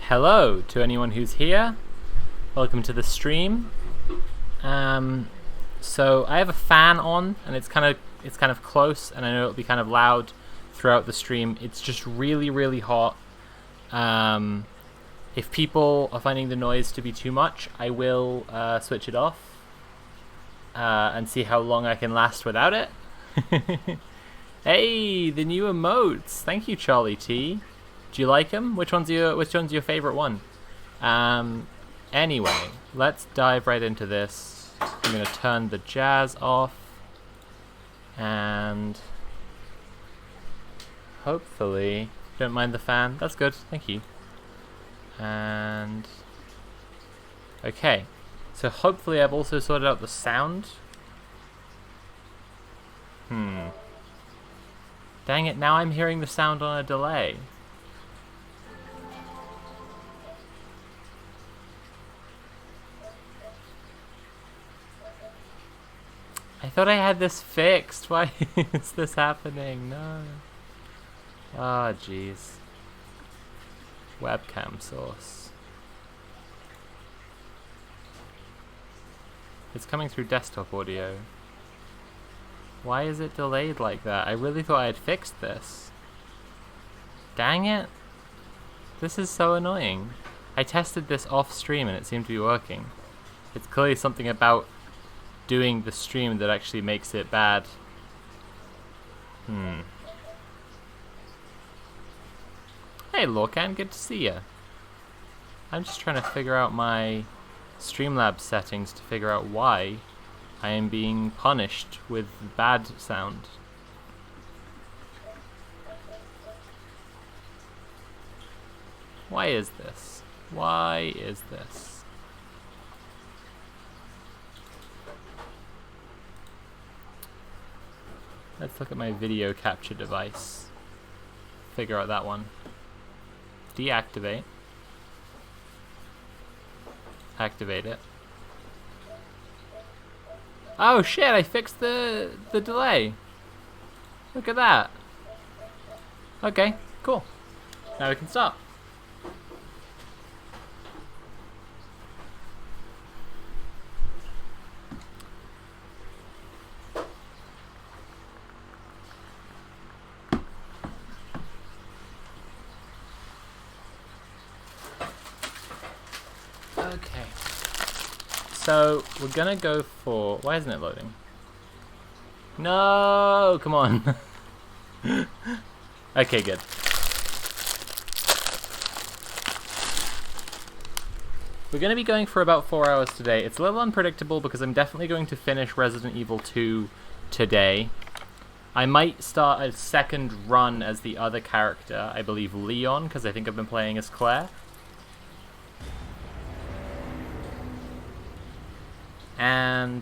Hello to anyone who's here. Welcome to the stream. So I have a fan on, and it's kind of close, and I know it'll be kind of loud throughout the stream. It's just really, really hot. If people are finding the noise to be too much, I will switch it off and see how long I can last without it. Hey, the new emotes. Thank you, Charlie T. Do you like them? Which one's your favorite one? Anyway, let's dive right into this. I'm gonna turn the jazz off, and hopefully, don't mind the fan. That's good. Thank you. And okay, so hopefully I've also sorted out the sound. Dang it! Now I'm hearing the sound on a delay. I thought I had this fixed. Why is this happening? No. Ah, jeez. Webcam source. It's coming through desktop audio. Why is it delayed like that? I really thought I had fixed this. Dang it. This is so annoying. I tested this off stream and it seemed to be working. It's clearly something about doing the stream that actually makes it bad. Hey Lorcan, good to see ya. I'm just trying to figure out my Streamlabs settings to figure out why I am being punished with bad sound. Why is this? Why is this? Let's look at my video capture device. Figure out that one. Deactivate. Activate it. Oh shit, I fixed the delay. Look at that. Okay, cool. Now we can stop. Okay. So we're gonna go for... Why isn't it loading? No, come on. Okay, good. We're gonna be going for about 4 hours today. It's a little unpredictable because I'm definitely going to finish Resident Evil 2 today. I might start a second run as the other character, I believe Leon, because I think I've been playing as Claire. And,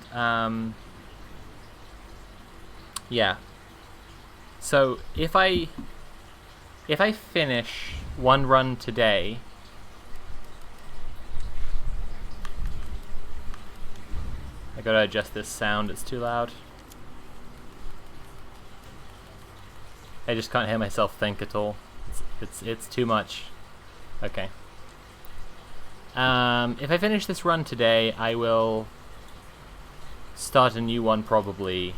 yeah. So, if I finish one run today, I gotta adjust this sound, it's too loud. I just can't hear myself think at all. It's too much. Okay. If I finish this run today, I will start a new one probably.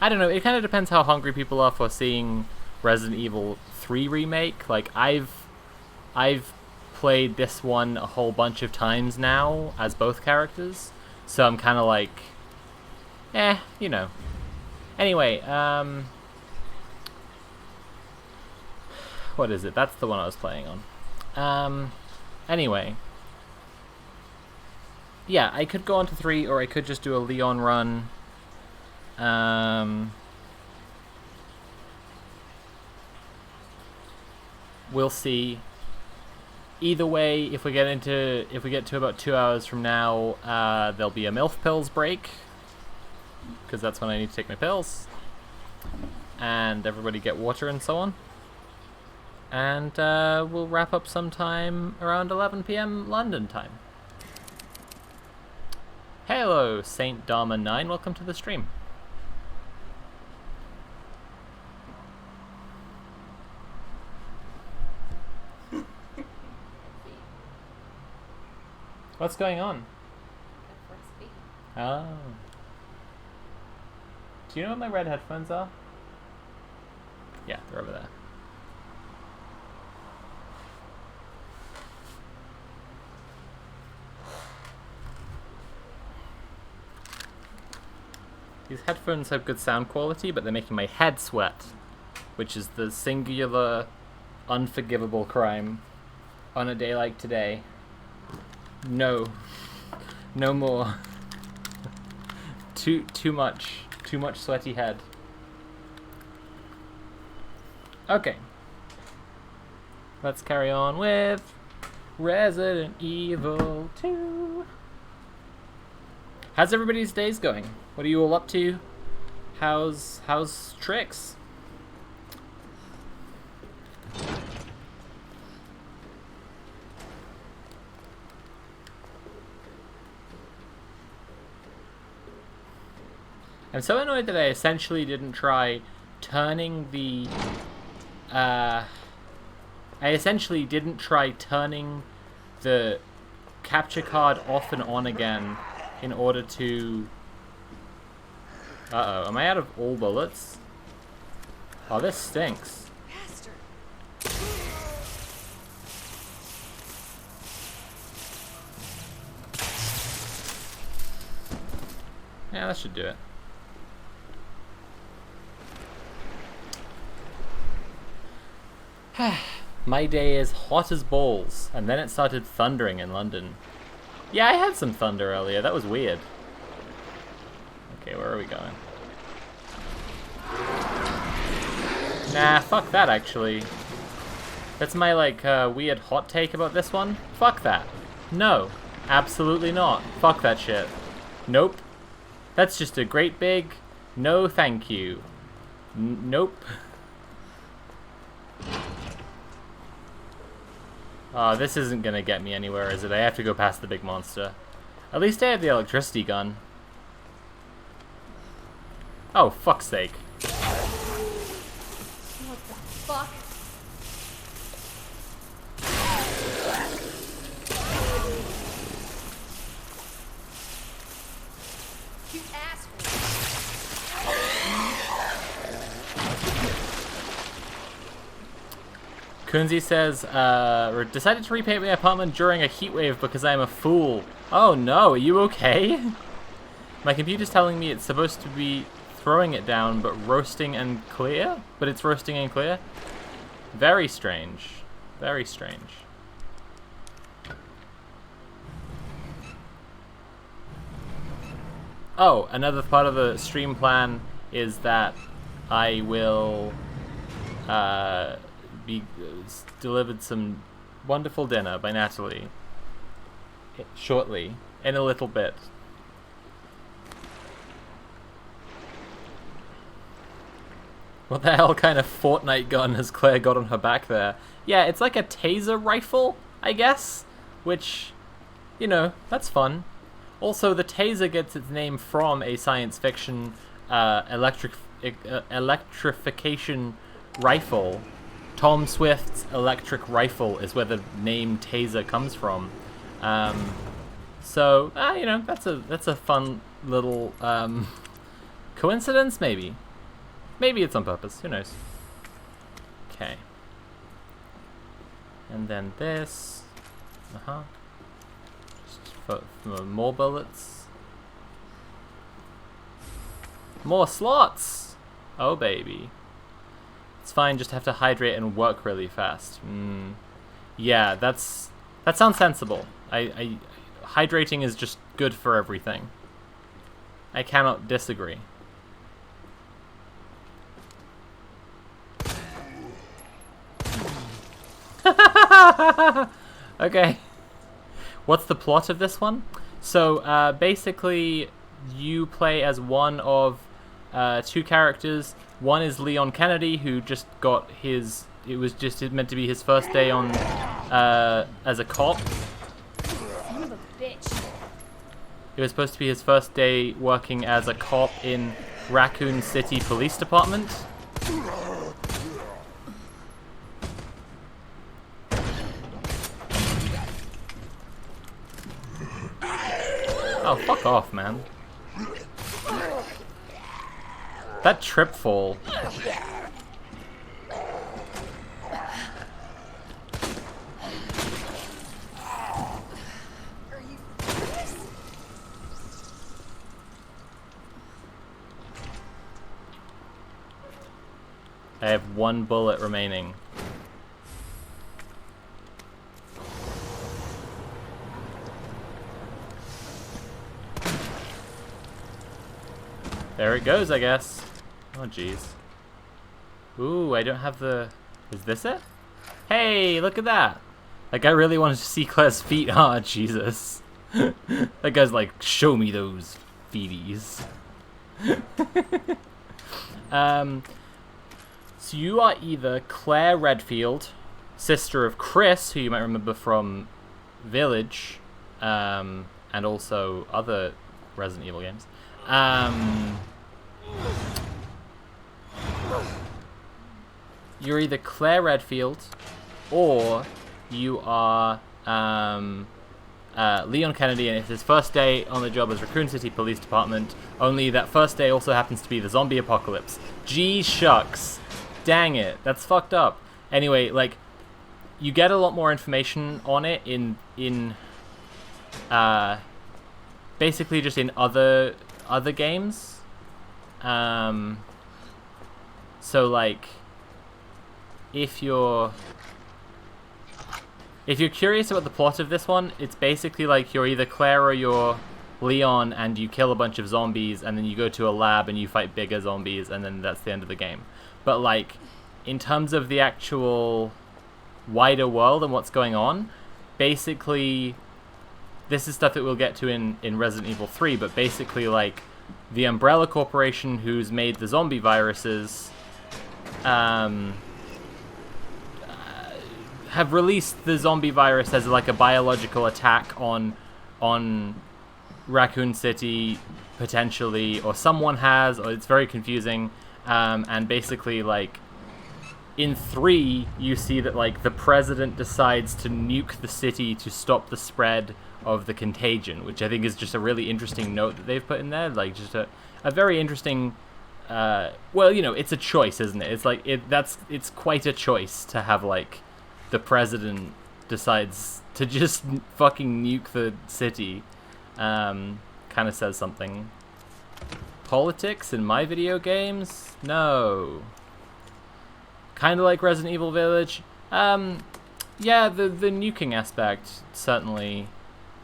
I don't know, it kind of depends how hungry people are for seeing Resident Evil 3 Remake. Like, I've played this one a whole bunch of times now as both characters, so I'm kind of like, you know. Anyway, what is it? That's the one I was playing on. Anyway. Yeah, I could go on to 3, or I could just do a Leon run. We'll see. Either way, if we get to about 2 hours from now, there'll be a MILF pills break, because that's when I need to take my pills, and everybody get water and so on. And we'll wrap up sometime around 11 PM London time. Hello, Saint Dharma 9. Welcome to the stream. What's going on? Oh. Do you know what my red headphones are? Yeah, they're over there. These headphones have good sound quality, but they're making my head sweat, which is the singular, unforgivable crime on a day like today. No. No more. Too much sweaty head. Okay. Let's carry on with Resident Evil 2. How's everybody's days going? What are you all up to? How's Tricks? I'm so annoyed that I essentially didn't try turning the capture card off and on again in order to... Uh-oh, am I out of all bullets? Oh, this stinks. Yeah, that should do it. My day is hot as balls, and then it started thundering in London. Yeah, I had some thunder earlier, that was weird. Okay, where are we going? Nah, fuck that actually. That's my weird hot take about this one. Fuck that. No, absolutely not. Fuck that shit. Nope. That's just a great big no thank you. Nope. Oh, this isn't gonna get me anywhere, is it? I have to go past the big monster. At least I have the electricity gun. Oh, fuck's sake. What the fuck? You asshole. Kunzi says, decided to repaint my apartment during a heat wave because I am a fool. Oh no, are you okay? My computer's telling me it's supposed to be throwing it down, but roasting and clear? But it's roasting and clear? Very strange. Very strange. Oh, another part of the stream plan is that I will be delivered some wonderful dinner by Natalie shortly, in a little bit. What the hell kind of Fortnite gun has Claire got on her back there? Yeah, it's like a taser rifle, I guess, which, you know, that's fun. Also, the taser gets its name from a science fiction electrification rifle. Tom Swift's electric rifle is where the name taser comes from. So, you know, that's a fun little coincidence, maybe. Maybe it's on purpose. Who knows? Okay. And then this. Just for more bullets. More slots! Oh, baby. It's fine, just have to hydrate and work really fast. Yeah, that sounds sensible. Hydrating is just good for everything. I cannot disagree. Okay. What's the plot of this one? So, basically, you play as one of two characters. One is Leon Kennedy, who just got his... It was just meant to be his first day on as a cop. Son of a bitch. It was supposed to be his first day working as a cop in Raccoon City Police Department. Oh, fuck off, man. That trip fall. I have 1 bullet remaining. There it goes, I guess. Oh, jeez. Ooh, I don't have the... Is this it? Hey, look at that! Like, I really wanted to see Claire's feet. Ah, oh, Jesus. That guy's like, show me those feeties. So you are either Claire Redfield, sister of Chris, who you might remember from Village, and also other Resident Evil games. You're either Claire Redfield, or you are Leon Kennedy, and it's his first day on the job as Raccoon City Police Department, only that first day also happens to be the zombie apocalypse. Gee shucks. Dang it. That's fucked up. Anyway, like, you get a lot more information on it in basically just in other games. So, like, if you're curious about the plot of this one, it's basically like you're either Claire or you're Leon, and you kill a bunch of zombies, and then you go to a lab and you fight bigger zombies, and then that's the end of the game. But, like, in terms of the actual wider world and what's going on, basically, this is stuff that we'll get to in Resident Evil 3, but basically, like, the Umbrella Corporation, who's made the zombie viruses, have released the zombie virus as, like, a biological attack on Raccoon City, potentially, or someone has, or it's very confusing. And basically, like, in 3, you see that, like, the president decides to nuke the city to stop the spread of the contagion, which I think is just a really interesting note that they've put in there. Like, just a very interesting, well, you know, it's a choice, isn't it? It's like, it's quite a choice to have, like, the president decides to just fucking nuke the city. Kind of says something. Politics in my video games? No. Kind of like Resident Evil Village. Yeah, the nuking aspect certainly,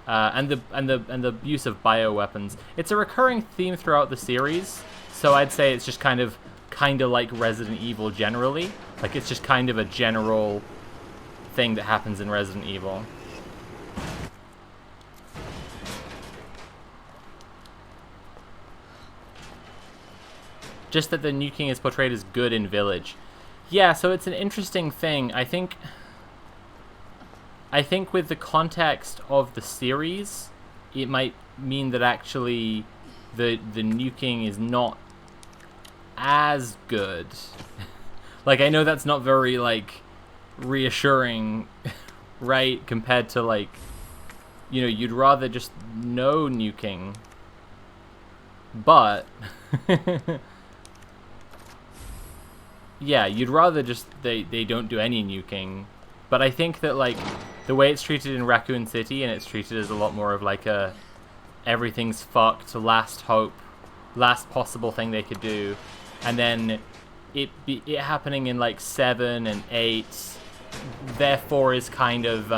and the use of bioweapons. It's a recurring theme throughout the series, so I'd say it's just kind of like Resident Evil generally. Like, it's just kind of a general thing that happens in Resident Evil. Just that the nuking is portrayed as good in Village. Yeah, so it's an interesting thing. I think with the context of the series, it might mean that actually the nuking is not as good. Like, I know that's not very, like, reassuring, right? Compared to, like, you know, you'd rather just no nuking. But yeah, you'd rather just they don't do any nuking. But I think that, like, the way it's treated in Raccoon City, and it's treated as a lot more of, like, a everything's fucked, last hope, last possible thing they could do, and then it happening in, like, 7 and 8, therefore is kind of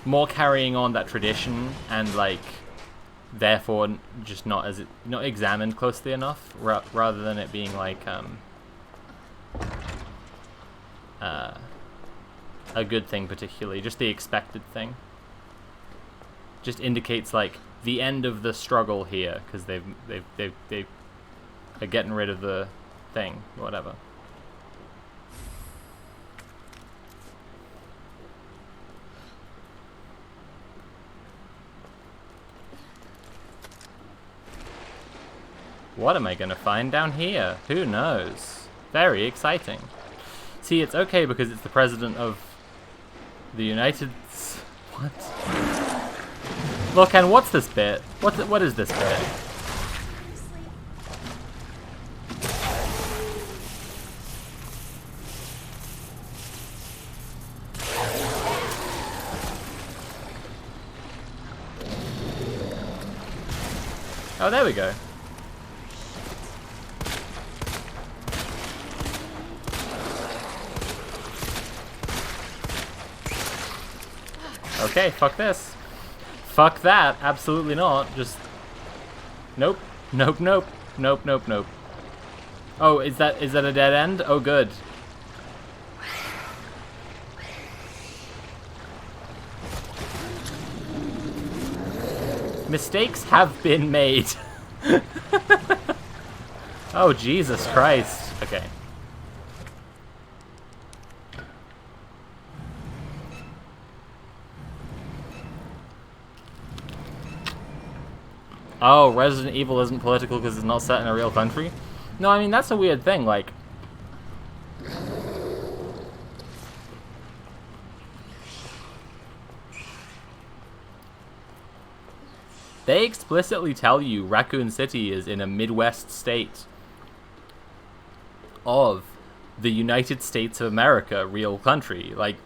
more carrying on that tradition, and, like, therefore just not examined closely enough, rather than it being like a good thing, particularly just the expected thing. Just indicates, like, the end of the struggle here, because they are getting rid of the thing, whatever. What am I going to find down here? Who knows? Very exciting. See, it's okay because it's the president of the United... What? Well, Ken, what's this bit? What is this bit? Seriously? Oh, there we go. Okay, fuck this. Fuck that. Absolutely not. Just... Nope. Nope, nope. Nope, nope, nope. Oh, is that a dead end? Oh, good. Mistakes have been made. Oh, Jesus Christ. Okay. Oh, Resident Evil isn't political because it's not set in a real country? No, I mean, that's a weird thing, like... They explicitly tell you Raccoon City is in a Midwest state of the United States of America, real country. Like,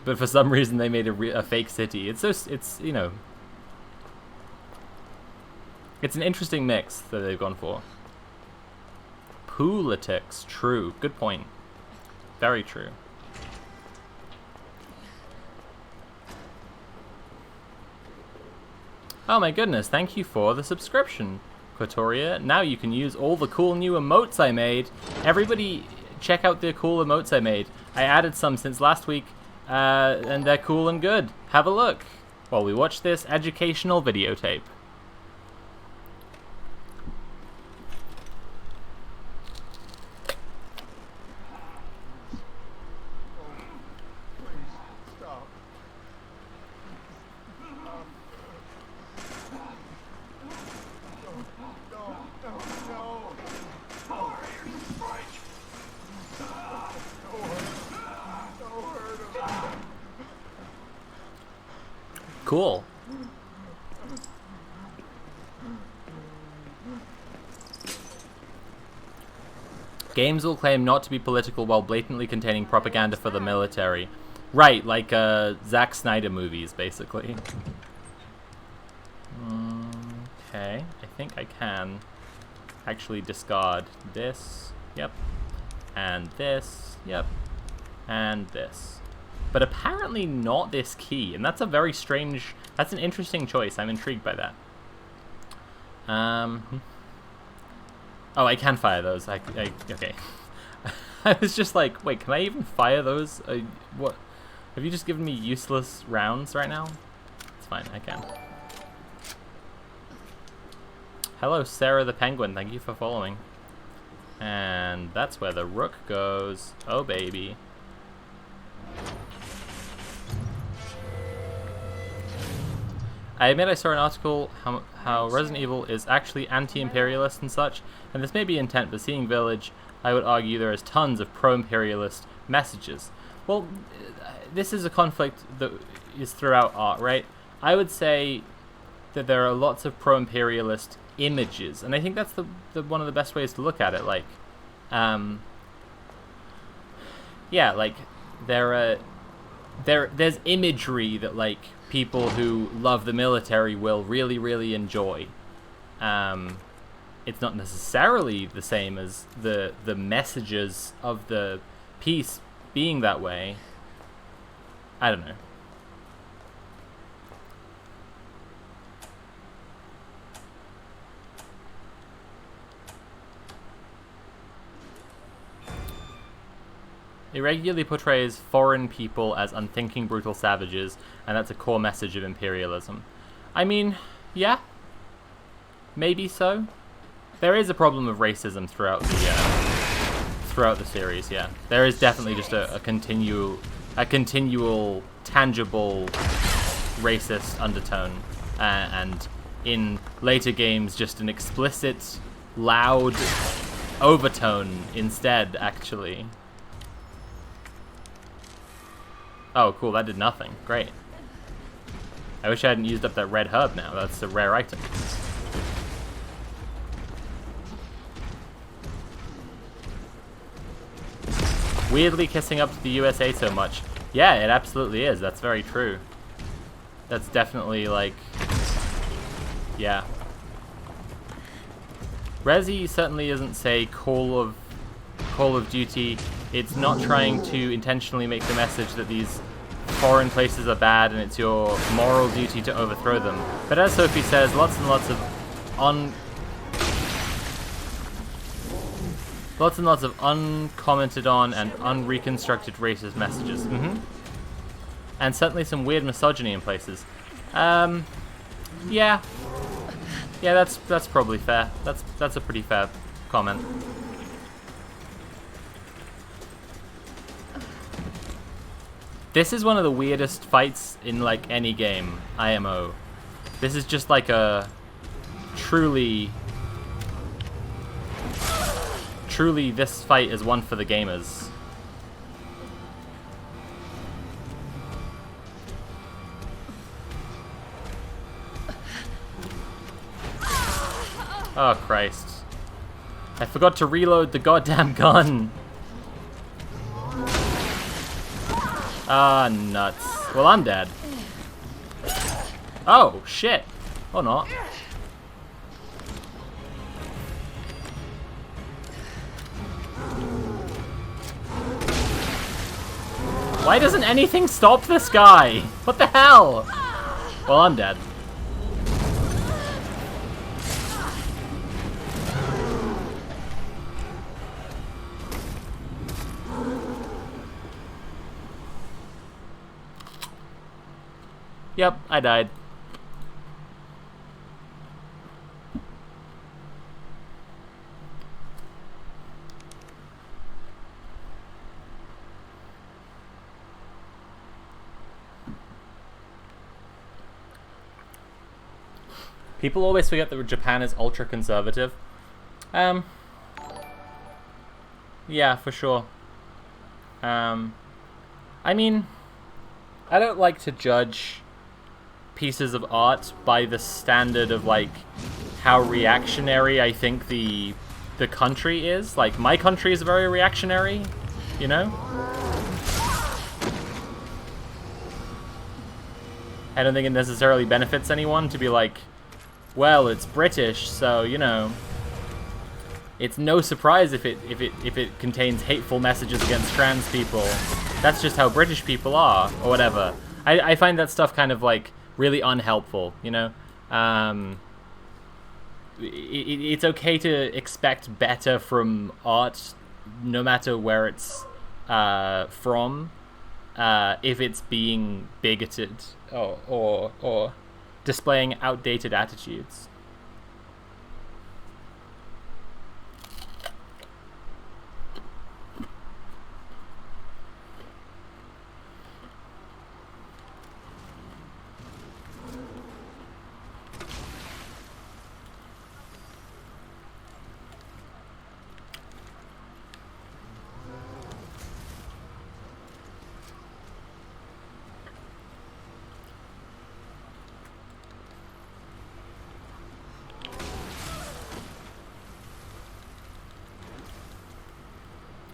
but for some reason they made a fake city. It's just, it's, you know... It's an interesting mix that they've gone for. Politics, true. Good point. Very true. Oh my goodness, thank you for the subscription, Quatoria. Now you can use all the cool new emotes I made. Everybody check out the cool emotes I made. I added some since last week, and they're cool and good. Have a look while we watch this educational videotape. Cool. Games will claim not to be political while blatantly containing propaganda for the military. Right, like Zack Snyder movies, basically. Okay, I think I can actually discard this. Yep. And this. Yep. And this. But apparently not this key, and that's a very strange... That's an interesting choice. I'm intrigued by that. Oh, I can fire those. Okay. I was just like, wait, can I even fire those? What? Have you just given me useless rounds right now? It's fine, I can. Hello, Sarah the Penguin. Thank you for following. And that's where the rook goes. Oh, baby. I admit I saw an article how Resident Evil is actually anti-imperialist and such, and this may be intent, but seeing Village, I would argue there is tons of pro-imperialist messages. Well, this is a conflict that is throughout art, right? I would say that there are lots of pro-imperialist images, and I think that's the one of the best ways to look at it. Like, yeah, like there's imagery that like people who love the military will really, really enjoy. It's not necessarily the same as the messages of the piece being that way. I don't know. It regularly portrays foreign people as unthinking, brutal savages, and that's a core message of imperialism. I mean, yeah, maybe so. There is a problem of racism throughout the series. Yeah, there is definitely just a continual, tangible racist undertone, and in later games, just an explicit, loud overtone instead. Actually. Oh, cool, that did nothing. Great. I wish I hadn't used up that red herb now. That's a rare item. Weirdly kissing up to the USA so much. Yeah, it absolutely is. That's very true. That's definitely, like... Yeah. Resi certainly isn't, say, Call of Duty. It's not trying to intentionally make the message that these foreign places are bad and it's your moral duty to overthrow them. But as Sophie says, lots and lots of uncommented on and unreconstructed racist messages. And certainly some weird misogyny in places. Yeah. Yeah, that's probably fair. That's a pretty fair comment. This is one of the weirdest fights in, like, any game, IMO. This is just like a truly this fight is one for the gamers. Oh, Christ. I forgot to reload the goddamn gun. Ah, nuts. Well, I'm dead. Oh, shit. Or not. Why doesn't anything stop this guy? What the hell? Well, I'm dead. Yep, I died. People always forget that Japan is ultra conservative. Yeah, for sure. I mean, I don't like to judge pieces of art by the standard of, like, how reactionary I think the country is. Like, my country is very reactionary, you know? I don't think it necessarily benefits anyone to be like, well, it's British, so, you know, it's no surprise if it contains hateful messages against trans people. That's just how British people are, or whatever. I find that stuff kind of, like, really unhelpful, you know? It's okay to expect better from art, no matter where it's from, if it's being bigoted or displaying outdated attitudes.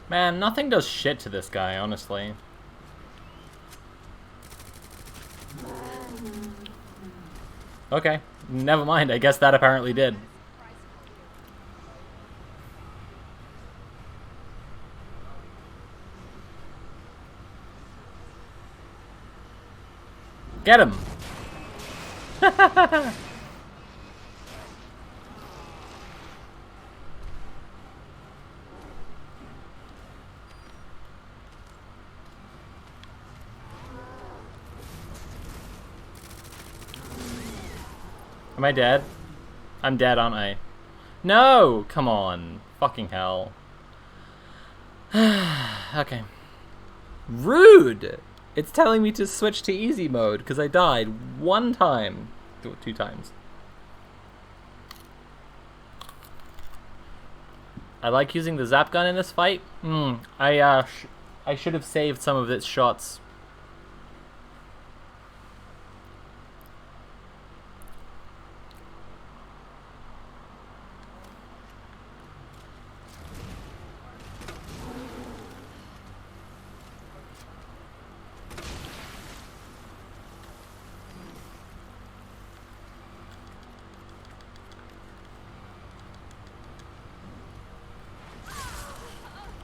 Man, nothing does shit to this guy, honestly. Okay, never mind. I guess that apparently did. Get him! Am I dead? I'm dead, aren't I? No! Come on. Fucking hell. Okay. Rude! It's telling me to switch to easy mode because I died one time. Two times. I like using the zap gun in this fight. I should have saved some of its shots.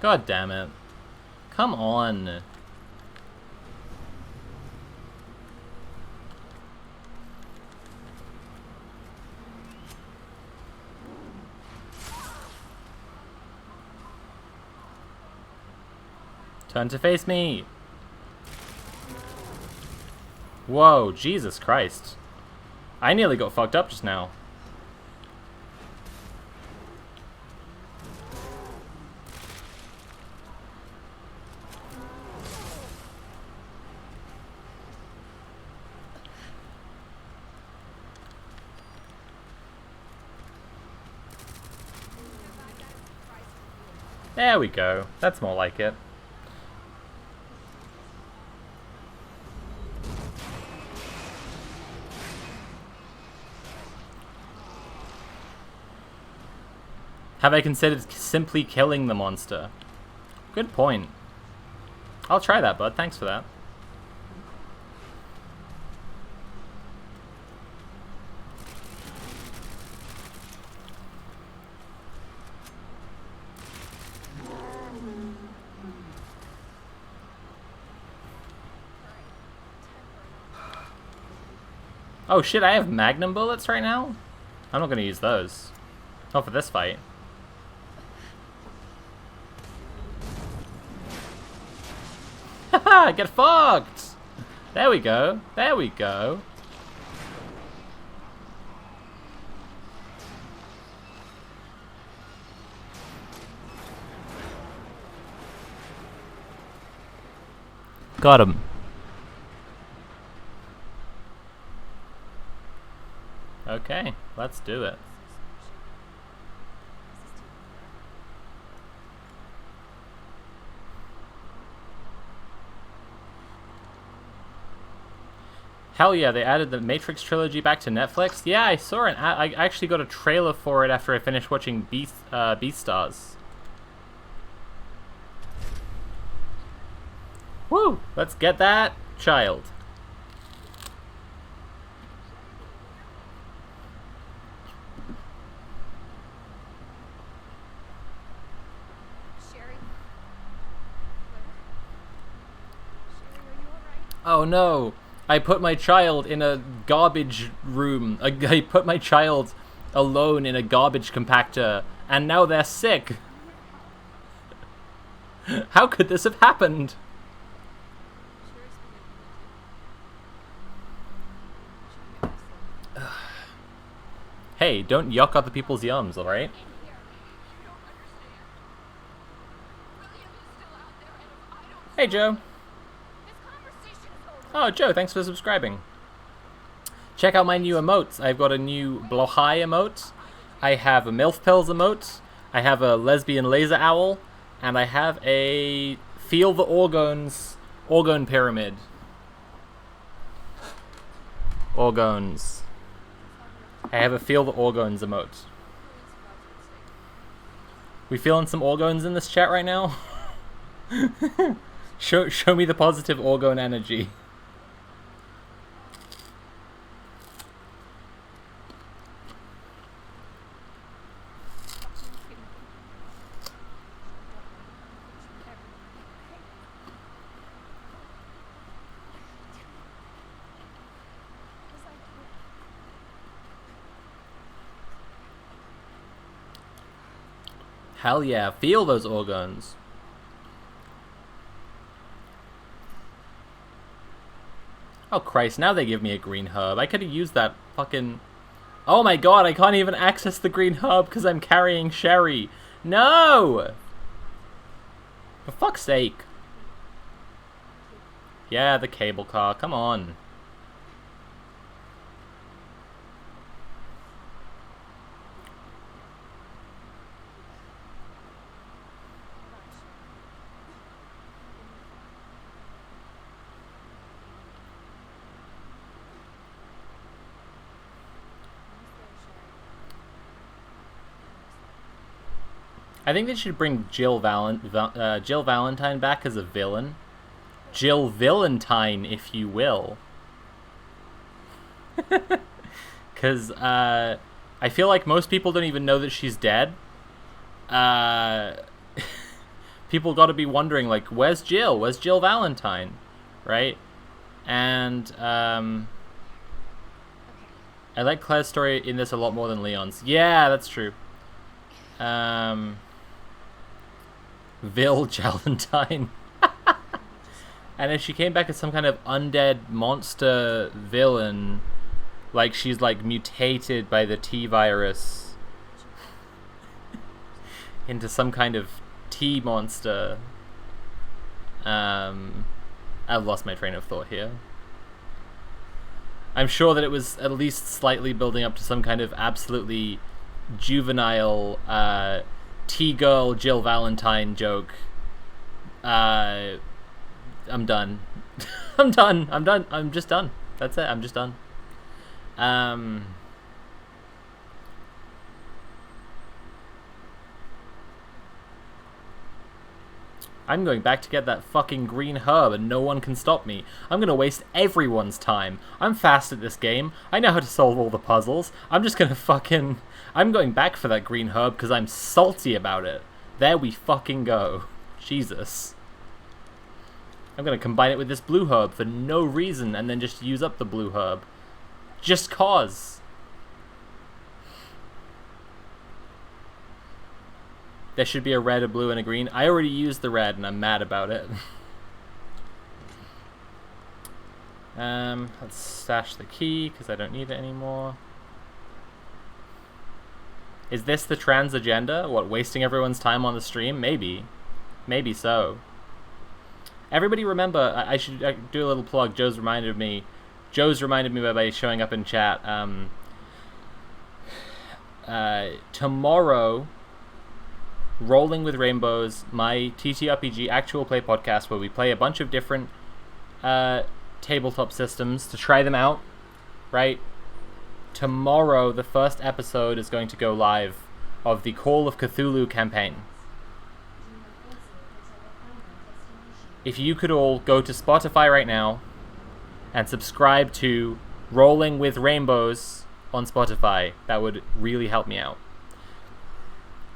God damn it. Come on. Turn to face me. Whoa, Jesus Christ. I nearly got fucked up just now. There we go. That's more like it. Have I considered simply killing the monster? Good point. I'll try that, bud. Thanks for that. Oh shit, I have magnum bullets right now? I'm not gonna use those. Not for this fight. Haha, get fucked! There we go. There we go. Got him. Okay, let's do it. Hell yeah, they added the Matrix trilogy back to Netflix. Yeah, I saw it. I actually got a trailer for it after I finished watching Beastars. Woo! Let's get that child. Sherry? Sherry, are you alright? Oh no! I put my child in a garbage room. I put my child alone in a garbage compactor, and now they're sick. How could this have happened? Hey, don't yuck other people's yums, alright? Hey, Joe. Oh, Joe, thanks for subscribing. Check out my new emotes. I've got a new Blohai emote. I have a MILF Pills emote. I have a Lesbian Laser Owl. And I have a Feel the Organs Orgone Pyramid. Orgones. I have a Feel the Orgones emote. We feeling some Orgones in this chat right now? Show me the positive Orgone energy. Hell yeah, feel those organs. Oh Christ, now they give me a green herb. I could have used that fucking... Oh my god, I can't even access the green herb because I'm carrying Sherry. No! For fuck's sake. Yeah, the cable car, come on. I think they should bring Jill Valentine back as a villain. Jill Valentine, if you will. Because I feel like most people don't even know that she's dead. people got to be wondering, like, where's Jill? Where's Jill Valentine? Right? And I like Claire's story in this a lot more than Leon's. Yeah, that's true. Vil Valentine. And if she came back as some kind of undead monster villain, like she's like mutated by the T virus into some kind of T monster. I've lost my train of thought here. I'm sure that it was at least slightly building up to some kind of absolutely juvenile T-girl Jill Valentine joke. I'm done. I'm done. I'm just done. That's it. I'm just done. I'm going back to get that fucking green herb and no one can stop me. I'm gonna waste everyone's time. I'm fast at this game. I know how to solve all the puzzles. I'm just gonna fucking... I'm going back for that green herb because I'm salty about it. There we fucking go. Jesus. I'm gonna combine it with this blue herb for no reason and then just use up the blue herb. Just cause. There should be a red, a blue, and a green. I already used the red and I'm mad about it. Let's stash the key because I don't need it anymore. Is this the trans agenda? What, wasting everyone's time on the stream? Maybe. Maybe so. Everybody remember, I should do a little plug. Joe's reminded me by showing up in chat. Tomorrow, Rolling with Rainbows, my TTRPG actual play podcast where we play a bunch of different tabletop systems to try them out, right? Tomorrow, the first episode is going to go live of the Call of Cthulhu campaign. If you could all go to Spotify right now and subscribe to Rolling with Rainbows on Spotify, that would really help me out.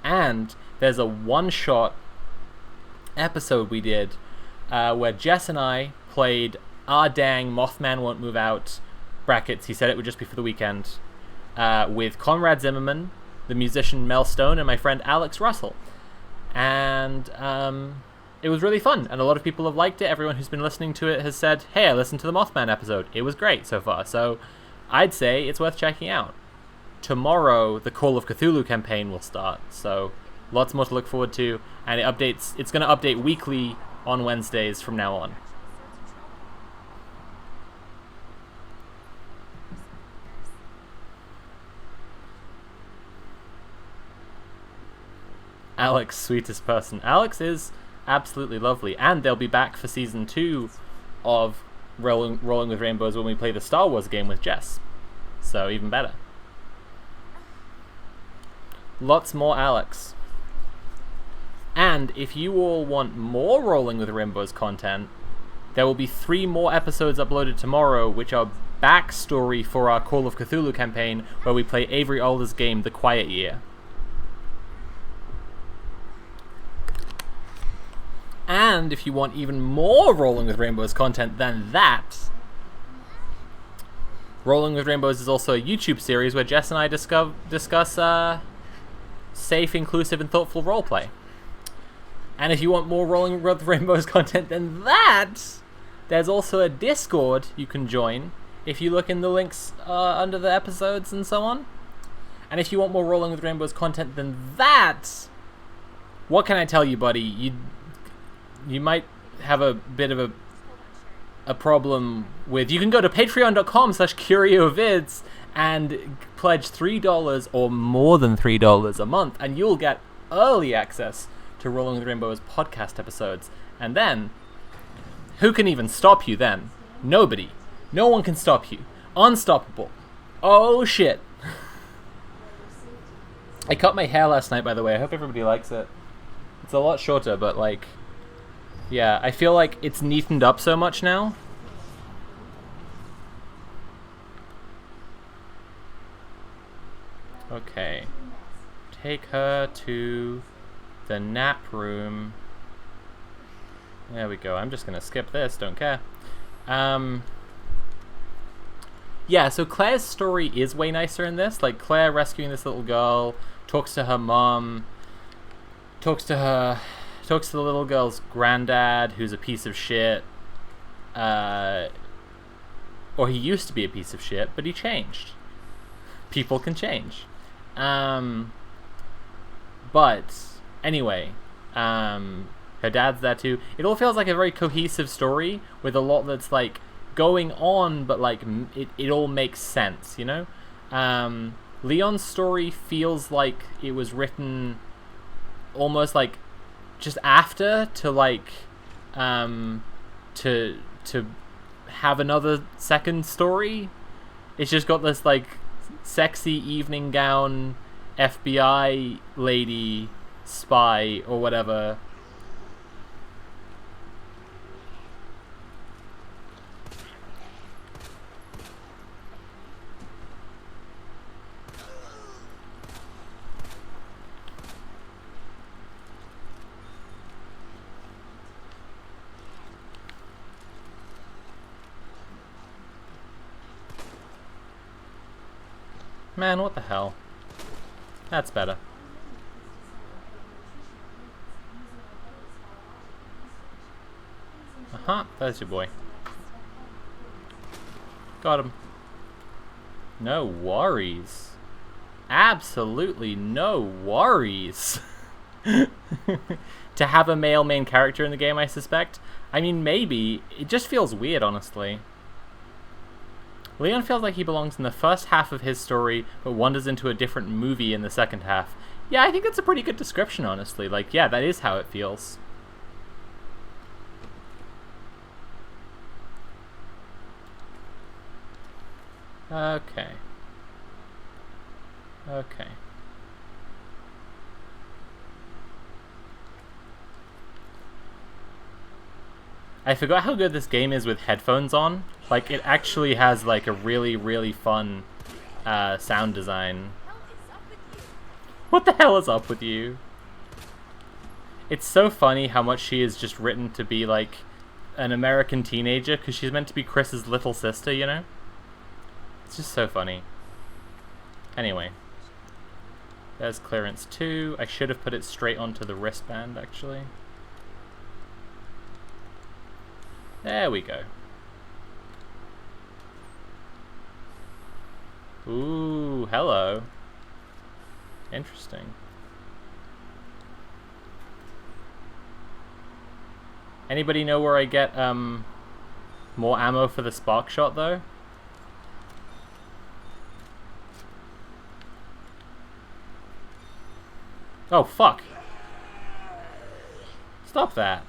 And there's a one-shot episode we did where Jess and I played Ah Dang Mothman Won't Move Out, brackets, he said it would just be for the weekend, with Conrad Zimmerman, the musician Mel Stone, and my friend Alex Russell. And it was really fun, and a lot of people have liked it. Everyone who's been listening to it has said, hey, I listened to the Mothman episode. It was great so far. So I'd say it's worth checking out. Tomorrow, the Call of Cthulhu campaign will start. So lots more to look forward to. And it's going to update weekly on Wednesdays from now on. Alex, sweetest person. Alex is absolutely lovely, and they'll be back for season 2 of Rolling with Rainbows when we play the Star Wars game with Jess. So even better. Lots more Alex. And if you all want more Rolling with Rainbows content, there will be 3 more episodes uploaded tomorrow, which are backstory for our Call of Cthulhu campaign, where we play Avery Alder's game, The Quiet Year. And if you want even more Rolling with Rainbows content than that, Rolling with Rainbows is also a YouTube series where Jess and I discuss safe, inclusive, and thoughtful roleplay. And if you want more Rolling with Rainbows content than that, there's also a Discord you can join if you look in the links under the episodes and so on. And if you want more Rolling with Rainbows content than that, what can I tell you, buddy? You might have a bit of a problem with... You can go to patreon.com/CurioVids and pledge $3 or more than $3 a month, and you'll get early access to Rolling with Rainbows podcast episodes. And then, who can even stop you then? Nobody. No one can stop you. Unstoppable. Oh, shit. I cut my hair last night, by the way. I hope everybody likes it. It's a lot shorter, but, like... Yeah, I feel like it's neatened up so much now. Okay. Take her to the nap room There we go. I'm just gonna skip this. Don't care. Yeah, so Claire's story is way nicer in this. Like, Claire rescuing this little girl, talks to her mom, talks to the little girl's granddad, who's a piece of shit. Or he used to be a piece of shit, but he changed. People can change. But anyway, her dad's there too. It all feels like a very cohesive story with a lot that's like going on, but like it all makes sense, you know? Leon's story feels like it was written almost like just after to like to have another second story. It's just got this like sexy evening gown FBI lady spy or whatever. Man, what the hell? That's better. Uh-huh, that's your boy. Got him. No worries. Absolutely no worries. To have a male main character in the game, I suspect. I mean, maybe. It just feels weird, honestly. Leon feels like he belongs in the first half of his story, but wanders into a different movie in the second half. Yeah, I think that's a pretty good description, honestly. Like, yeah, that is how it feels. Okay. Okay. I forgot how good this game is with headphones on. Like, it actually has, like, a really, really fun sound design. What the hell is up with you? It's so funny how much she is just written to be, like, an American teenager, because she's meant to be Chris's little sister, you know? It's just so funny. Anyway. There's clearance 2. I should have put it straight onto the wristband, actually. There we go. Ooh, hello. Interesting. Anybody know where I get more ammo for the spark shot though? Oh fuck. Stop that.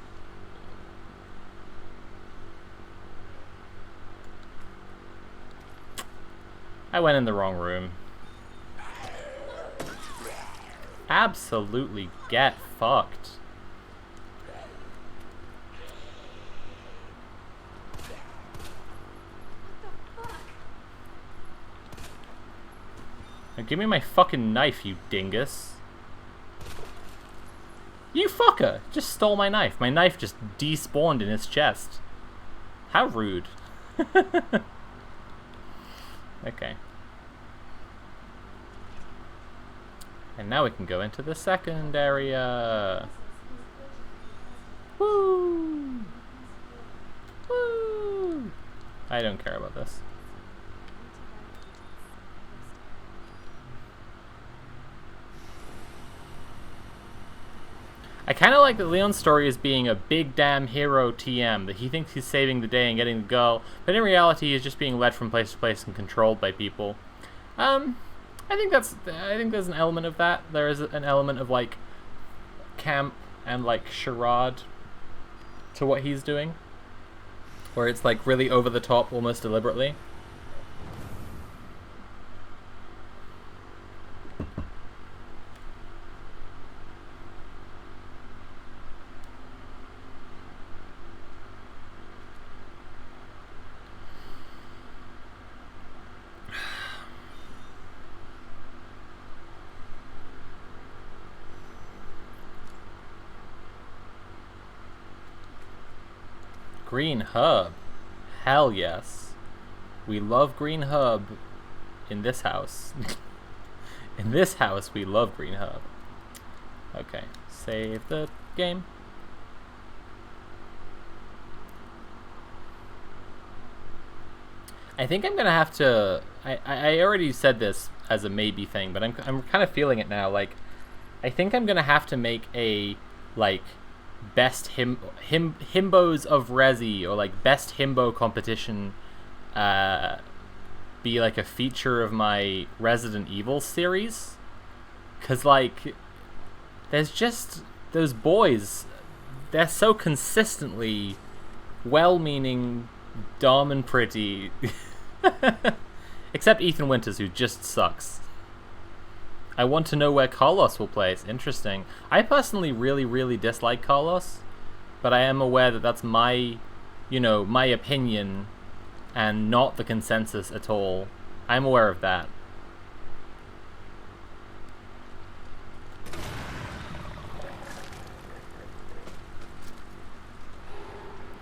I went in the wrong room. Absolutely get fucked. Now give me my fucking knife, you dingus. You fucker! Just stole my knife. My knife just despawned in his chest. How rude. Okay. And now we can go into the second area. Woo! Woo! I don't care about this. I kind of like that Leon's story as being a big damn hero TM, that he thinks he's saving the day and getting the girl, but in reality he's just being led from place to place and controlled by people. I think there's an element of that. There is an element of like camp and like charade to what he's doing, where it's like really over the top, almost deliberately. Green herb. Hell yes. We love green herb in this house. In this house, we love green herb. Okay, save the game. I think I'm gonna have to. I already said this as a maybe thing, but I'm kind of feeling it now. Like, I think I'm gonna have to make a like best himbos of Resi, or like best himbo competition be like a feature of my Resident Evil series, because like there's just those boys, they're so consistently well-meaning, dumb and pretty. Except Ethan Winters, who just sucks. I want to know where Carlos will place. Interesting. I personally really dislike Carlos, but I am aware that that's my, my opinion and not the consensus at all. I'm aware of that.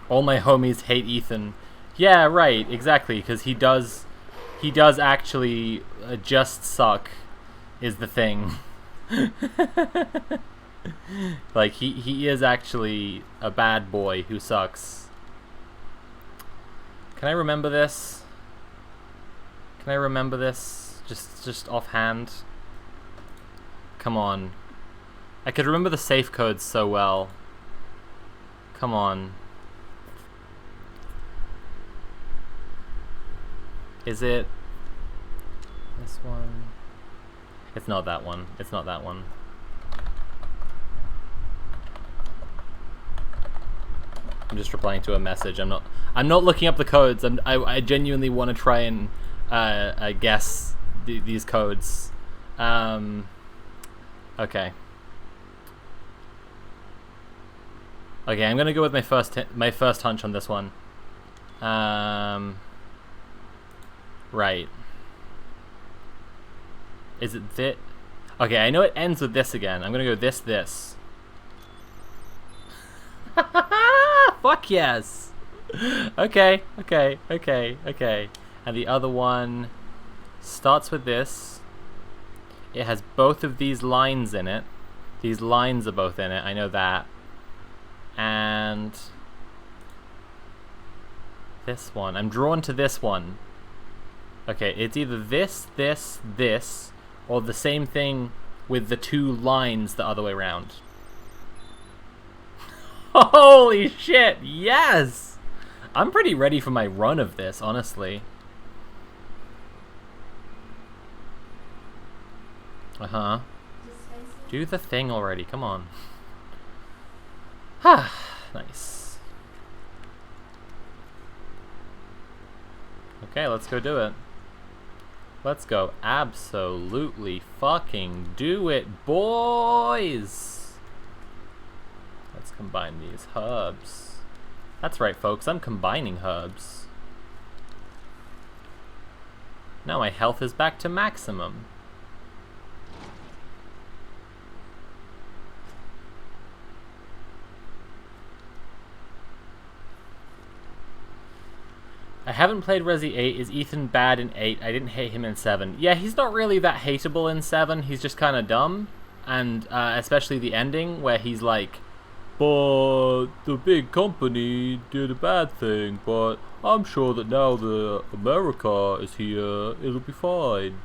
All my homies hate Ethan. Yeah, right, exactly, because he does actually just suck, is the thing. Like, he is actually a bad boy who sucks. Can I remember this? Can I remember this? Just offhand? Come on. I could remember the safe codes so well. Come on. Is it this one? It's not that one. It's not that one. I'm just replying to a message. I'm not looking up the codes. I genuinely want to try and guess these codes. Okay. Okay, I'm gonna go with my first hunch on this one. Right. Is it this? Okay, I know it ends with this again. I'm gonna go this. Fuck yes! Okay. And the other one starts with this. It has both of these lines in it. These lines are both in it, I know that. And this one. I'm drawn to this one. Okay, it's either this, or the same thing with the two lines the other way around. Holy shit, yes! I'm pretty ready for my run of this, honestly. Uh-huh. Do the thing already, come on. Ha! Nice. Okay, let's go do it. Let's go absolutely fucking do it, boys! Let's combine these herbs. That's right, folks, I'm combining herbs. Now my health is back to maximum. I haven't played Resi 8. Is Ethan bad in 8? I didn't hate him in 7. Yeah, he's not really that hateable in 7. He's just kind of dumb. And especially the ending, where he's like, but the big company did a bad thing, but I'm sure that now that America is here, it'll be fine.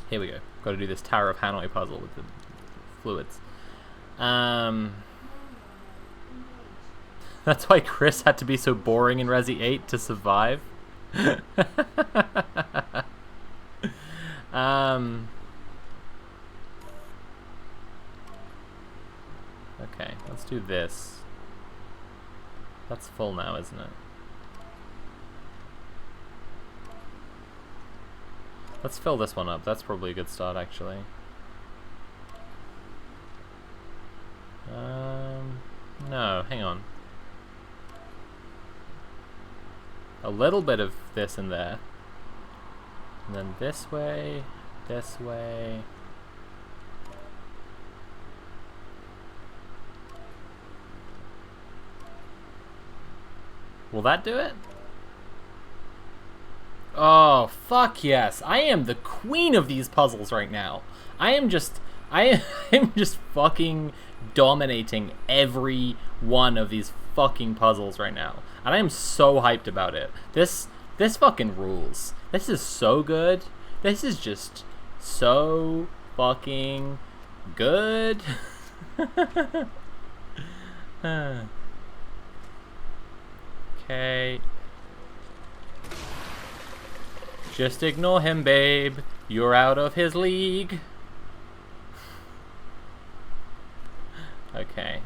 Here we go. Got to do this Tower of Hanoi puzzle with the fluids. That's why Chris had to be so boring in Resi 8 to survive. Okay, let's do this. That's full now, isn't it? Let's fill this one up. That's probably a good start, actually. No, hang on. A little bit of this in there. And then this way, this way. Will that do it? Oh, fuck yes. I am the queen of these puzzles right now. I am just fucking dominating every one of these fucking puzzles right now. And I am so hyped about it. This fucking rules. This is so good. This is just so fucking good. Okay. Just ignore him, babe. You're out of his league. Okay.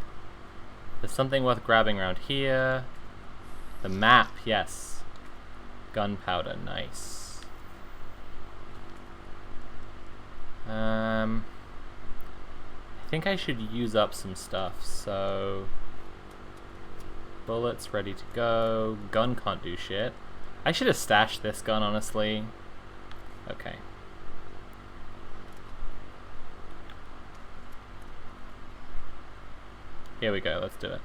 There's something worth grabbing around here. The map, yes. Gunpowder, nice. I think I should use up some stuff, so... Bullets ready to go. Gun can't do shit. I should have stashed this gun, honestly. Okay. Here we go, let's do it.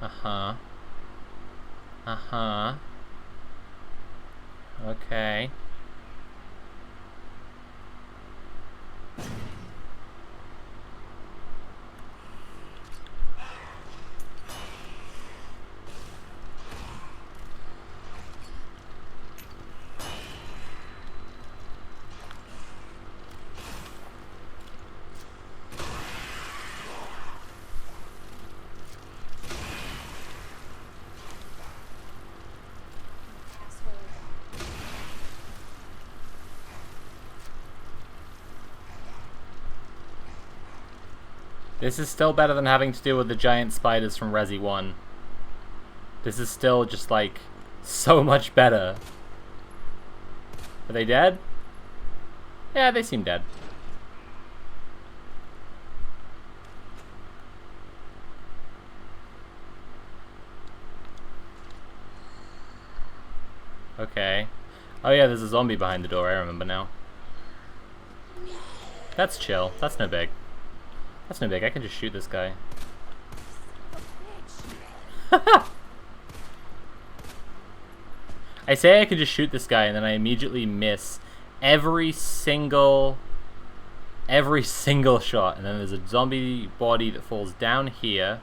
Uh-huh. Uh-huh. Okay. This is still better than having to deal with the giant spiders from Resi 1. This is still just, like, so much better. Are they dead? Yeah, they seem dead. Okay. Oh yeah, there's a zombie behind the door, I remember now. That's chill. That's no big. That's no big, I can just shoot this guy. I say I can just shoot this guy and then I immediately miss every single shot. And then there's a zombie body that falls down here.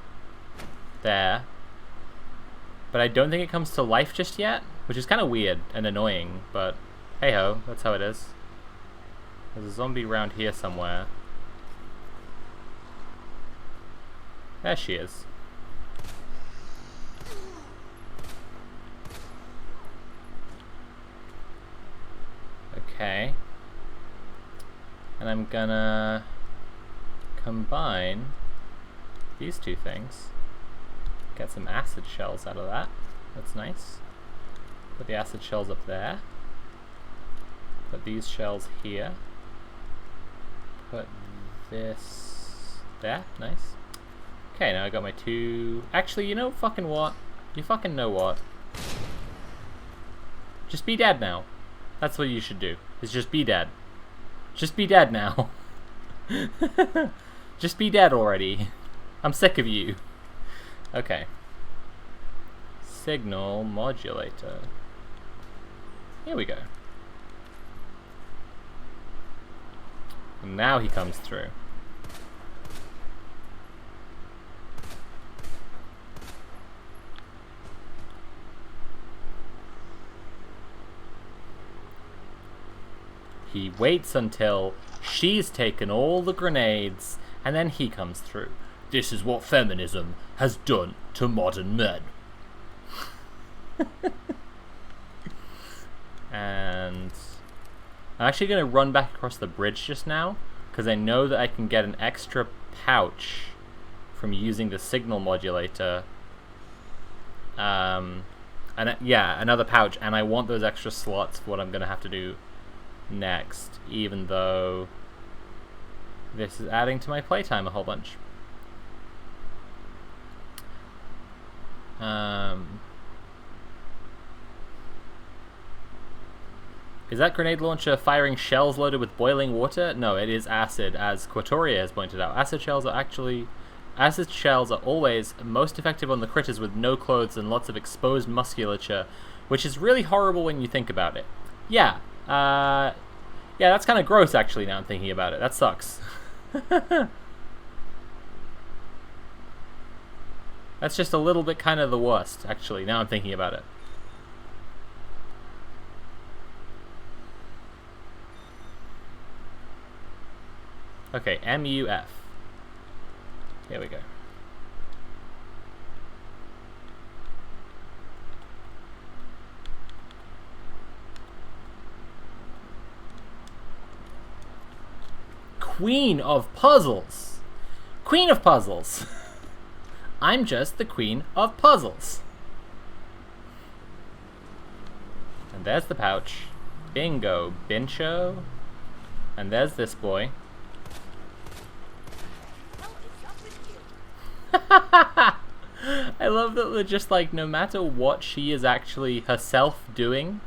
There. But I don't think it comes to life just yet, which is kind of weird and annoying, but hey ho, that's how it is. There's a zombie around here somewhere. There she is. Okay. And I'm gonna combine these two things. Get some acid shells out of that. That's nice. Put the acid shells up there. Put these shells here. Put this there. Nice. Okay, now I got my two... Actually, you know fucking what? You fucking know what? Just be dead now. That's what you should do. Is just be dead. Just be dead now. Just be dead already. I'm sick of you. Okay. Signal modulator. Here we go. And now he comes through. He waits until she's taken all the grenades, and then he comes through. This is what feminism has done to modern men. And I'm actually going to run back across the bridge just now, because I know that I can get an extra pouch from using the signal modulator. And yeah, another pouch, and I want those extra slots for what I'm going to have to do next, even though this is adding to my playtime a whole bunch. Is that grenade launcher firing shells loaded with boiling water? No, it is acid, as Quatoria has pointed out. Acid shells are always most effective on the critters with no clothes and lots of exposed musculature, which is really horrible when you think about it. Yeah, yeah, that's kind of gross, actually, now I'm thinking about it. That sucks. That's just a little bit kind of the worst, actually, now I'm thinking about it. Okay, MUF. Here we go. Queen of Puzzles. Queen of Puzzles. I'm just the Queen of Puzzles. And there's the pouch. Bingo, Bincho. And there's this boy. I love that they're just like, no matter what she is actually herself doing,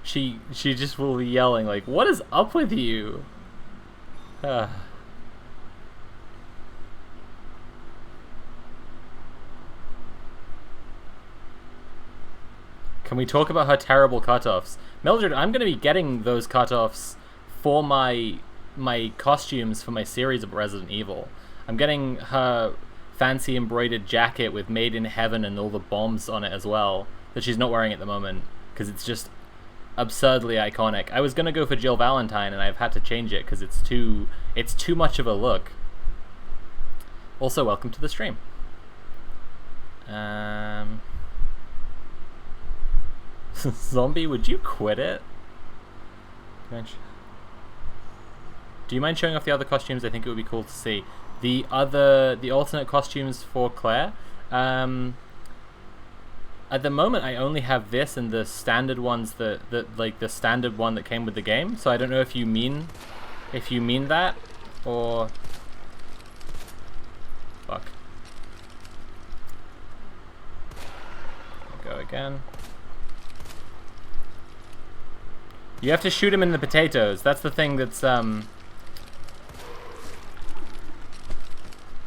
she just will be yelling like, what is up with you? Can we talk about her terrible cutoffs? Mildred, I'm going to be getting those cutoffs for my costumes for my series of Resident Evil. I'm getting her fancy embroidered jacket with Made in Heaven and all the bombs on it as well, that she's not wearing at the moment, because it's just absurdly iconic. I was going to go for Jill Valentine, and I've had to change it, because it's too much of a look. Also, welcome to the stream. Zombie, would you quit it? Do you mind showing off the other costumes? I think it would be cool to see. The alternate costumes for Claire. At the moment, I only have this and the standard ones like the standard one that came with the game. So I don't know if you mean that, or fuck. Go again. You have to shoot him in the potatoes. That's the thing that's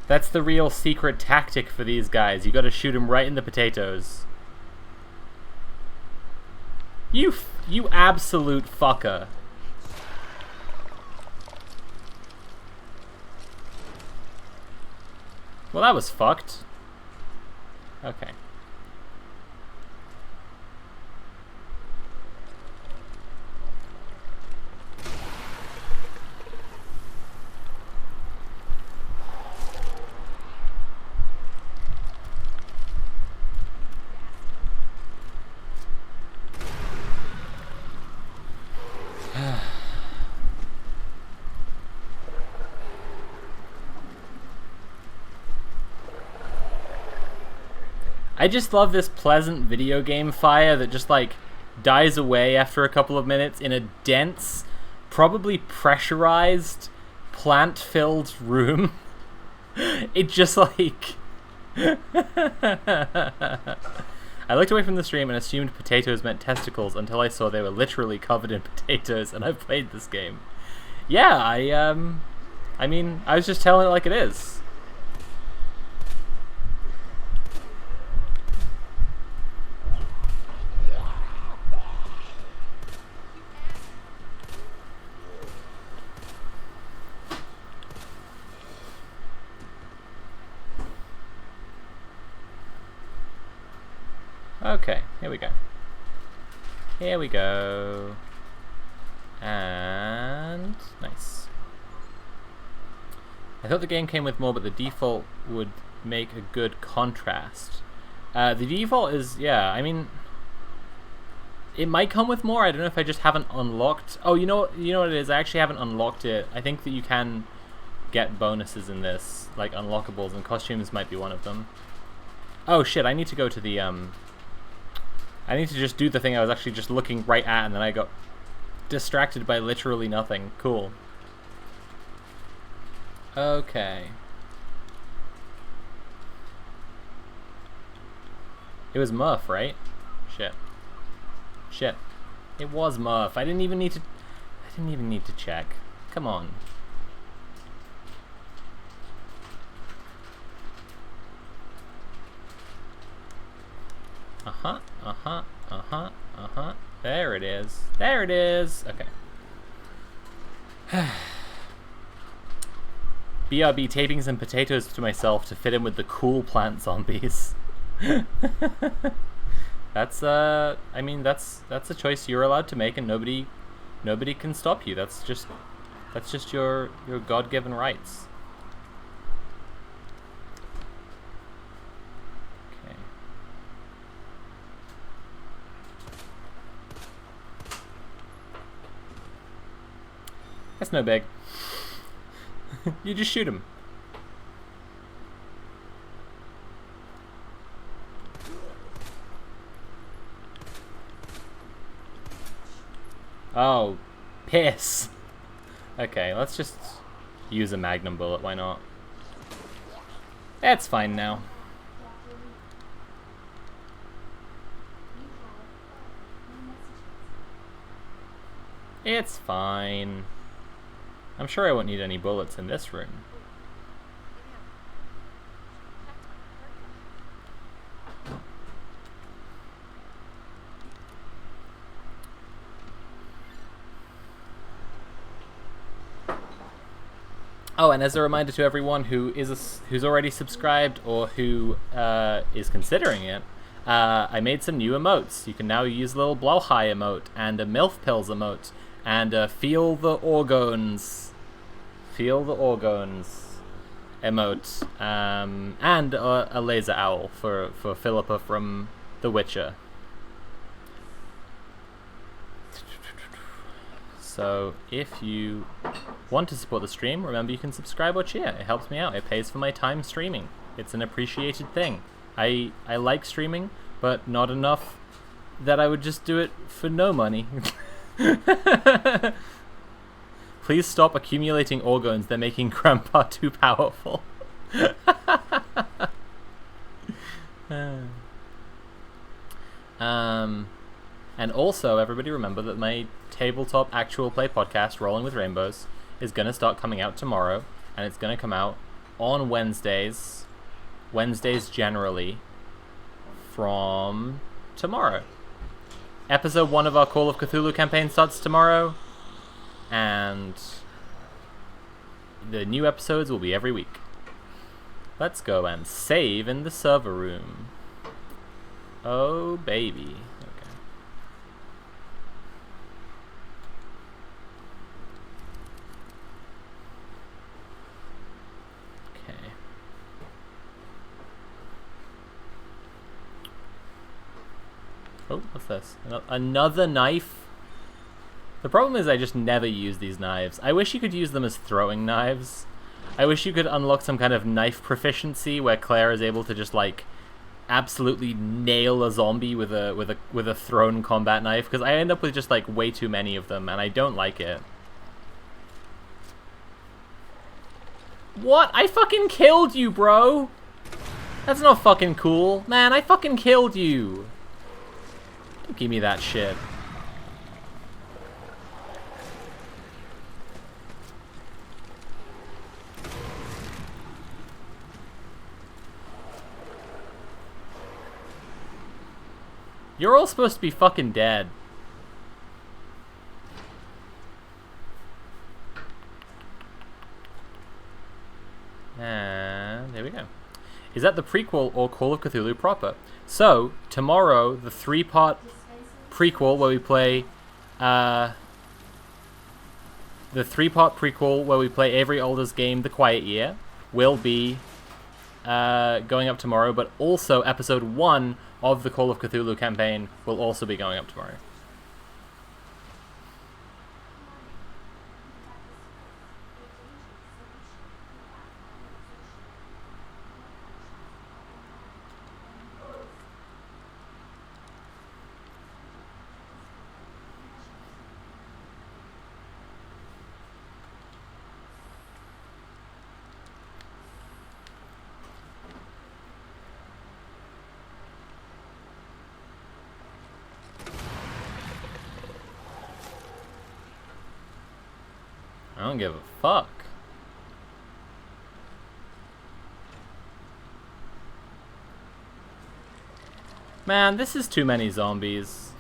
that's the real secret tactic for these guys. You gotta shoot him right in the potatoes. You absolute fucker. Well, that was fucked. Okay. I just love this pleasant video game fire that just like dies away after a couple of minutes in a dense, probably pressurized, plant-filled room. It just like... I looked away from the stream and assumed potatoes meant testicles until I saw they were literally covered in potatoes, and I've played this game. Yeah, I mean, I was just telling it like it is. Okay, here we go. Here we go. And... nice. I thought the game came with more, but the default would make a good contrast. The default is, yeah, I mean... it might come with more. I don't know if I just haven't unlocked... oh, you know what it is? I actually haven't unlocked it. I think that you can get bonuses in this, like unlockables, and costumes might be one of them. Oh shit, I need to go to the... I need to just do the thing I was actually just looking right at, and then I got distracted by literally nothing. Cool. Okay. It was Murph, right? Shit. Shit. It was Murph. I didn't even need to check. Come on. Uh-huh, uh-huh, uh-huh, uh-huh. There it is. There it is. Okay. BRB taping some potatoes to myself to fit in with the cool plant zombies. That's I mean that's a choice you're allowed to make and nobody can stop you. That's just your God-given rights. Okay. That's no big. You just shoot him. Oh, piss. Okay, let's just use a magnum bullet, why not? That's fine now. It's fine. I'm sure I won't need any bullets in this room. Oh, and as a reminder to everyone who's already subscribed or who is considering it, I made some new emotes. You can now use a little blowhigh emote and a MILF pills emote and feel the organs emote and a laser owl for Philippa from The Witcher. So if you want to support the stream, remember you can subscribe or cheer. It helps me out. It pays for my time streaming. It's an appreciated thing. I like streaming, but not enough that I would just do it for no money. Please stop accumulating organs. They're making Grandpa too powerful. And also, everybody remember that my tabletop actual play podcast, Rolling with Rainbows, is going to start coming out tomorrow, and it's going to come out on Wednesdays generally, from tomorrow. Episode 1 of our Call of Cthulhu campaign starts tomorrow, and the new episodes will be every week. Let's go and save in the server room. Oh, baby. Oh, what's this? Another knife? The problem is I just never use these knives. I wish you could use them as throwing knives. I wish you could unlock some kind of knife proficiency where Claire is able to just, like, absolutely nail a zombie with a thrown combat knife, because I end up with just, like, way too many of them, and I don't like it. What? I fucking killed you, bro! That's not fucking cool. Man, I fucking killed you! Don't give me that shit. You're all supposed to be fucking dead. And there we go. Is that the prequel or Call of Cthulhu proper? So, tomorrow, the 3-part prequel where we play, the 3-part prequel where we play Avery Alder's game, The Quiet Year, will be going up tomorrow, but also episode 1 of the Call of Cthulhu campaign will also be going up tomorrow. don't give a fuck. Man, this is too many zombies.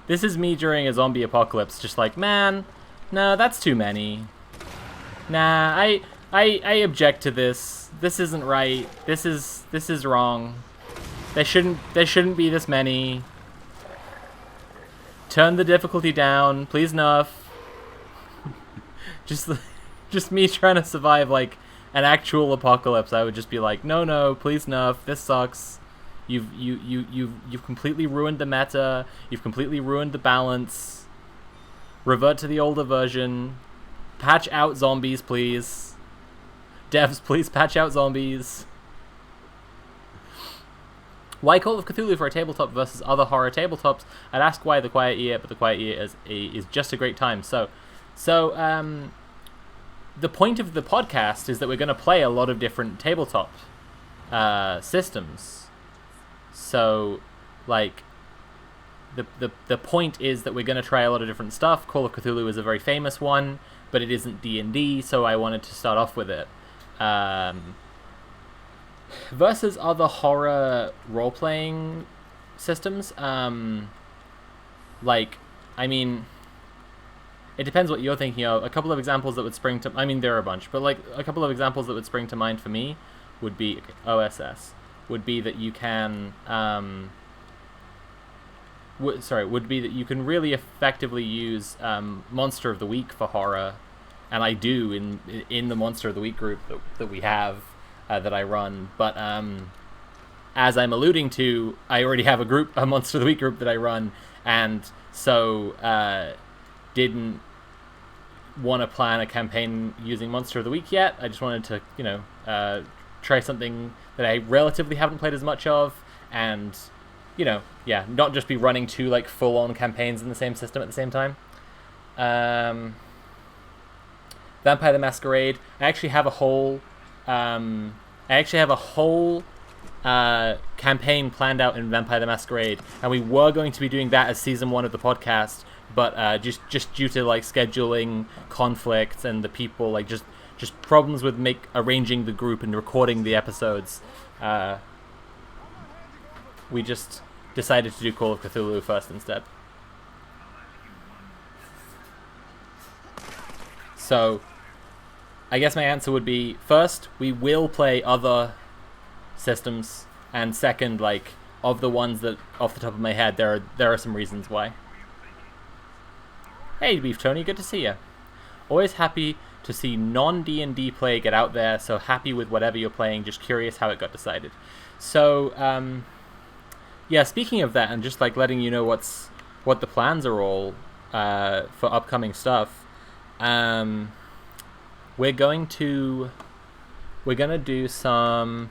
This is me during a zombie apocalypse, just like, man, no, that's too many. Nah, I object to this. This isn't right. This is wrong. There shouldn't be this many. Turn the difficulty down, please, nerf. just me trying to survive like an actual apocalypse. I would just be like, no, please nerf. This sucks. You've completely ruined the meta. You've completely ruined the balance. Revert to the older version. Patch out zombies, please. Devs, please patch out zombies. Why Call of Cthulhu for a tabletop versus other horror tabletops? I'd ask why The Quiet Year, but The Quiet Year is just a great time. So the point of the podcast is that we're going to play a lot of different tabletop systems. So, like, the point is that we're going to try a lot of different stuff. Call of Cthulhu is a very famous one, but it isn't D&D, so I wanted to start off with it. Versus other horror role-playing systems, like, I mean, it depends what you're thinking of. A couple of examples that would spring to... I mean, there are a bunch, but, like, a couple of examples that would spring to mind for me would be... OSS. Would be that you can... would be that you can really effectively use Monster of the Week for horror, and I do in the Monster of the Week group that we have, that I run, but as I'm alluding to, I already have a Monster of the Week group that I run, and so didn't want to plan a campaign using Monster of the Week yet. I just wanted to, try something that I relatively haven't played as much of, and, not just be running two, like, full-on campaigns in the same system at the same time. Vampire the Masquerade. I actually have a whole campaign planned out in Vampire the Masquerade, and we were going to be doing that as season 1 of the podcast, but just due to like scheduling conflicts and the people, like just problems with arranging the group and recording the episodes, we just decided to do Call of Cthulhu first instead. So I guess my answer would be, first, we will play other systems, and second, like, of the ones that, off the top of my head, there are some reasons why. Hey, Beef Tony, good to see you. Always happy to see non-D&D play get out there, so happy with whatever you're playing, just curious how it got decided. So, yeah, speaking of that, and just, like, letting you know what the plans are all for upcoming stuff, we're gonna do some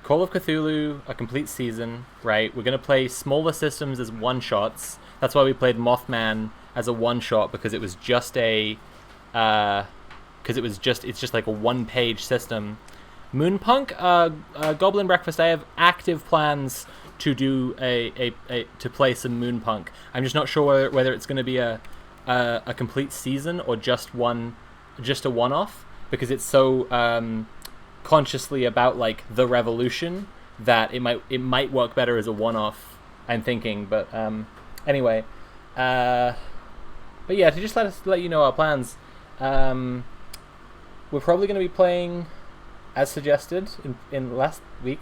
Call of Cthulhu, a complete season, right? We're gonna play smaller systems as one-shots. That's why we played Mothman as a one-shot, because it was just it's just like a one-page system. Moonpunk, Goblin Breakfast, I have active plans to do to play some Moonpunk. I'm just not sure whether it's gonna be a complete season or just a one-off, because it's so consciously about like the revolution that it might work better as a one-off, I'm thinking. But anyway, but yeah, to just let you know our plans, we're probably going to be playing as suggested in last week,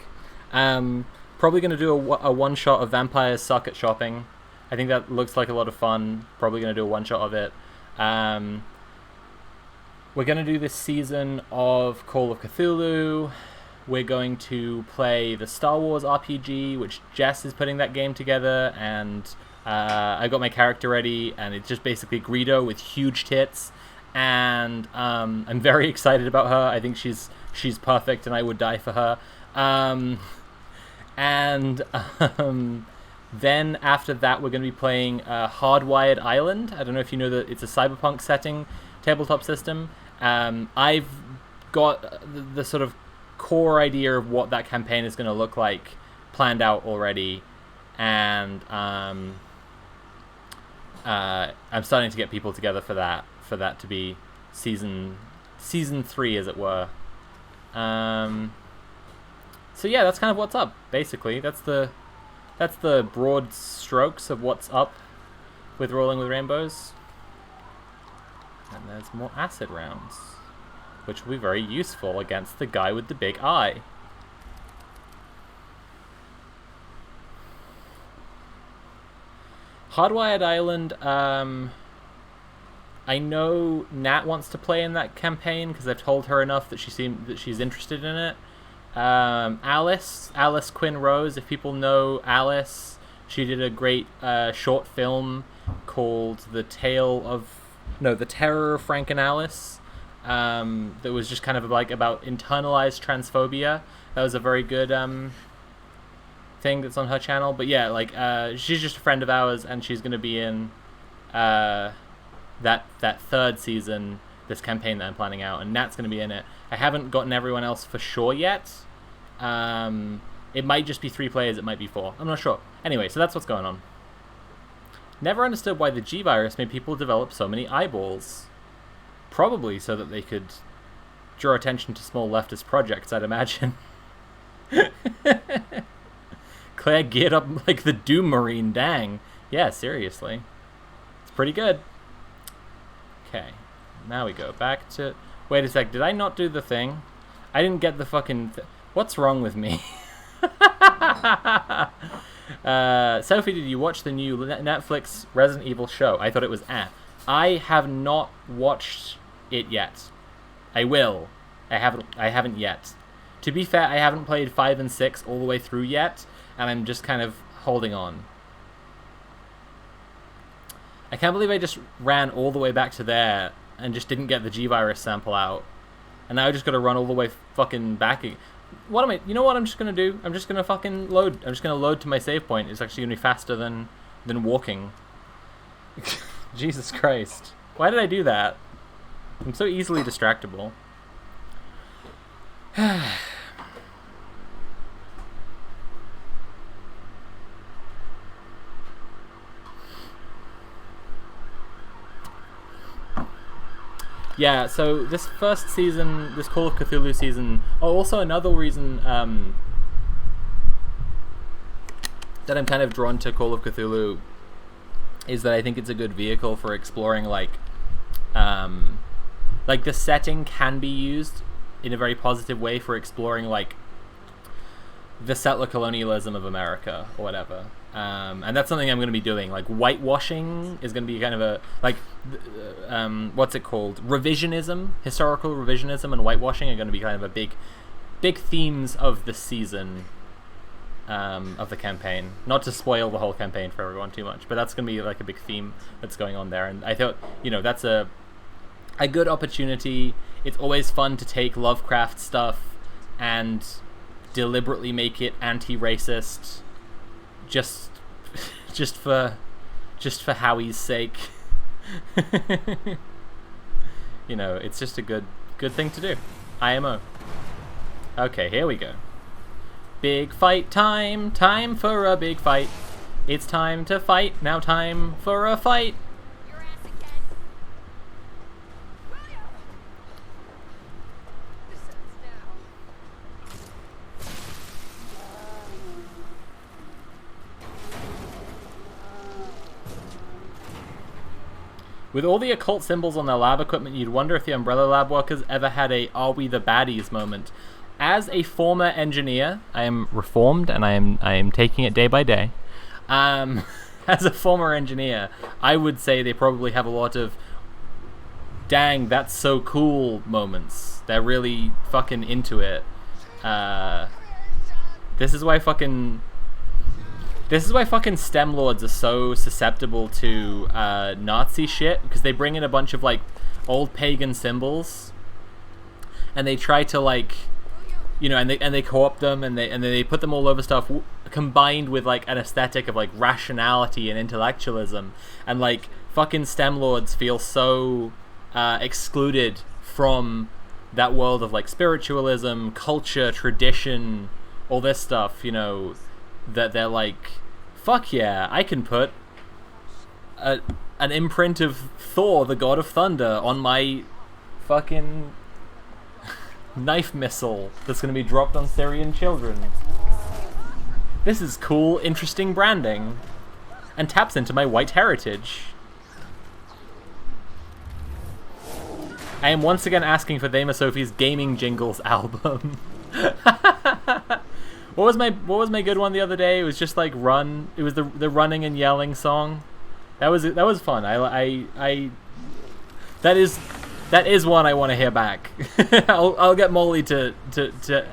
probably going to do a one-shot of Vampires Suck at Shopping. I think that looks like a lot of fun. Probably going to do a one-shot of it. We're going to do this season of Call of Cthulhu. We're going to play the Star Wars RPG, which Jess is putting that game together, and I got my character ready, and it's just basically Greedo with huge tits, and I'm very excited about her. I think she's perfect, and I would die for her. Then after that, we're going to be playing Hardwired Island. I don't know if you know that it's a cyberpunk setting tabletop system. I've got the sort of core idea of what that campaign is going to look like planned out already, and I'm starting to get people together for that to be season 3, as it were. So yeah, that's kind of what's up. Basically, that's the broad strokes of what's up with Rolling with Rainbows. And there's more acid rounds, which will be very useful against the guy with the big eye. Hardwired Island, I know Nat wants to play in that campaign because I've told her enough that she's interested in it. Alice Quinn Rose, if people know Alice, she did a great short film called The Terror of Frank and Alice, that was just kind of like about internalized transphobia. That was a very good thing that's on her channel. But yeah, like she's just a friend of ours, and she's going to be in that third season, this campaign that I'm planning out, and Nat's going to be in it. I haven't gotten everyone else for sure yet. It might just be 3 players, it might be 4. I'm not sure. Anyway, so that's what's going on. Never understood why the G virus made people develop so many eyeballs. Probably so that they could draw attention to small leftist projects, I'd imagine. Claire geared up like the Doom Marine, dang. Yeah, seriously. It's pretty good. Okay, now we go back to... Wait a sec, did I not do the thing? I didn't get the fucking... What's wrong with me? Sophie, did you watch the new Netflix Resident Evil show? I thought it was I have not watched it yet. I will. I haven't yet. To be fair, I haven't played 5 and 6 all the way through yet, and I'm just kind of holding on. I can't believe I just ran all the way back to there and just didn't get the G-Virus sample out. And now I just gotta run all the way fucking back again. You know what I'm just gonna do? I'm just gonna fucking load. I'm just gonna load to my save point. It's actually gonna be faster than walking. Jesus Christ. Why did I do that? I'm so easily distractible. Yeah, so this first season, this Call of Cthulhu season... Oh, also another reason that I'm kind of drawn to Call of Cthulhu is that I think it's a good vehicle for exploring, like the setting can be used in a very positive way for exploring, like, the settler colonialism of America, or whatever. And that's something I'm going to be doing. Like, whitewashing is going to be kind of a, like, what's it called? Revisionism, historical revisionism and whitewashing are going to be kind of a big themes of the season, of the campaign. Not to spoil the whole campaign for everyone too much, but that's going to be, like, a big theme that's going on there. And I thought, that's a good opportunity. It's always fun to take Lovecraft stuff and deliberately make it anti-racist, just for Howie's sake. It's just a good thing to do. IMO. Okay, here we go. Big fight time for a big fight. It's time to fight, now time for a fight. Your ass again. William! This ends now. With all the occult symbols on their lab equipment, you'd wonder if the Umbrella Lab workers ever had a "Are we the baddies" moment. As a former engineer, I am reformed and I am taking it day by day. As a former engineer, I would say they probably have a lot of "dang, that's so cool" moments. They're really fucking into it. This is why fucking STEM lords are so susceptible to Nazi shit, because they bring in a bunch of, like, old pagan symbols, and they try to, like, and they co-opt them, and they put them all over stuff, combined with, like, an aesthetic of, like, rationality and intellectualism, and, like, fucking STEM lords feel so excluded from that world of, like, spiritualism, culture, tradition, all this stuff, that they're like, fuck yeah, I can put an imprint of Thor, the god of thunder, on my fucking knife missile that's going to be dropped on Syrian children. This is cool, interesting branding. And taps into my white heritage. I am once again asking for Dama Sophie's Gaming Jingles album. What was my good one the other day? It was just like Run. It was the running and yelling song. That was fun. That is one I want to hear back. I'll get Molly to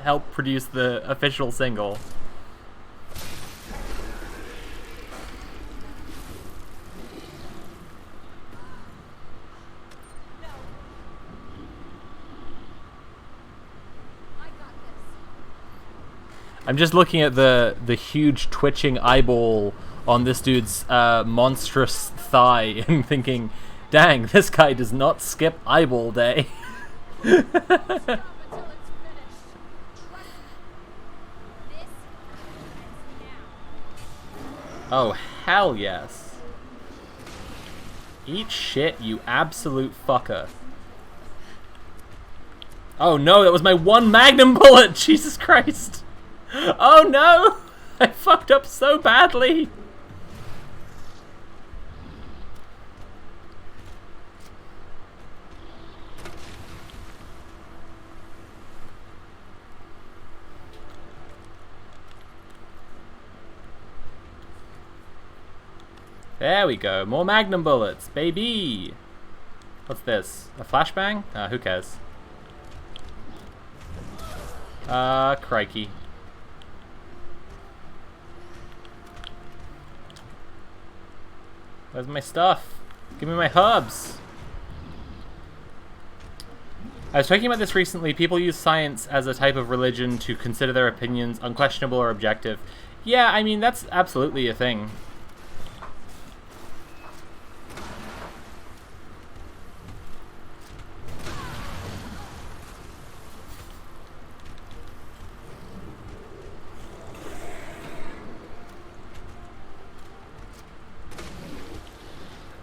help produce the official single. I'm just looking at the huge twitching eyeball on this dude's monstrous thigh and thinking, dang, this guy does not skip eyeball day. Oh, hell yes. Eat shit, you absolute fucker. Oh no, that was my one magnum bullet! Jesus Christ! Oh no! I fucked up so badly! There we go, more magnum bullets, baby! What's this? A flashbang? Who cares? Crikey. Where's my stuff? Give me my herbs! I was talking about this recently. People use science as a type of religion to consider their opinions unquestionable or objective. Yeah, I mean, that's absolutely a thing.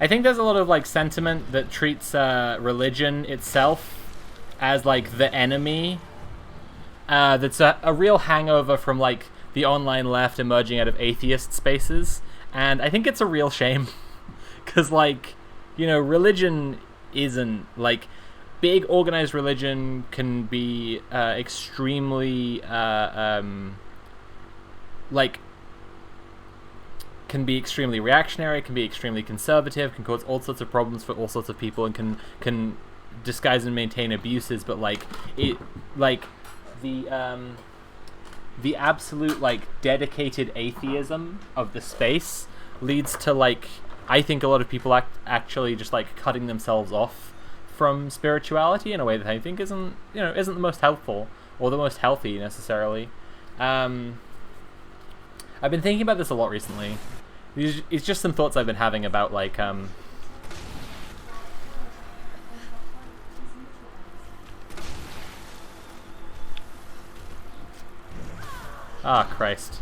I think there's a lot of like sentiment that treats religion itself as like the enemy. That's a real hangover from like the online left emerging out of atheist spaces, and I think it's a real shame because like, you know, religion isn't like big organized religion can be extremely like can be extremely reactionary, can be extremely conservative, can cause all sorts of problems for all sorts of people, and can disguise and maintain abuses. But like it, like the absolute like dedicated atheism of the space leads to like, I think a lot of people actually just like cutting themselves off from spirituality in a way that I think isn't the most helpful or the most healthy necessarily. I've been thinking about this a lot recently. It's just some thoughts I've been having about like Christ.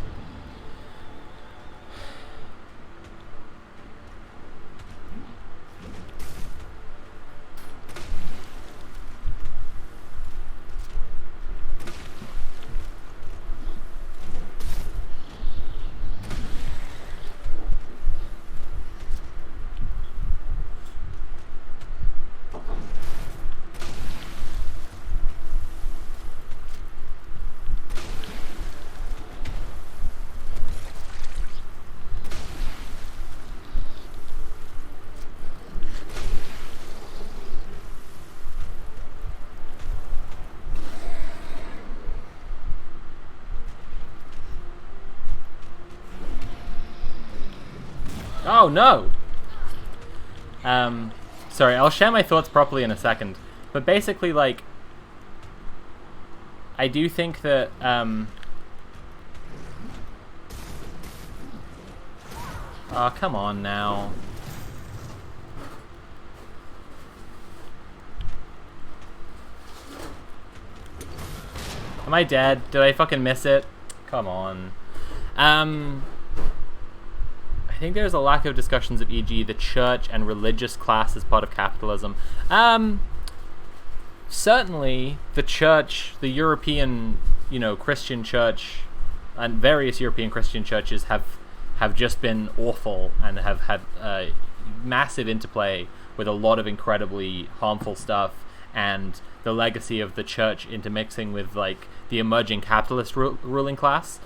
Oh no! Sorry, I'll share my thoughts properly in a second. But basically, like, I do think that, oh, come on now. Am I dead? Did I fucking miss it? Come on. I think there's a lack of discussions of, e.g., the church and religious class as part of capitalism. Certainly, the church, the European, Christian church, and various European Christian churches have just been awful and have had massive interplay with a lot of incredibly harmful stuff, and the legacy of the church intermixing with like the emerging capitalist ruling class.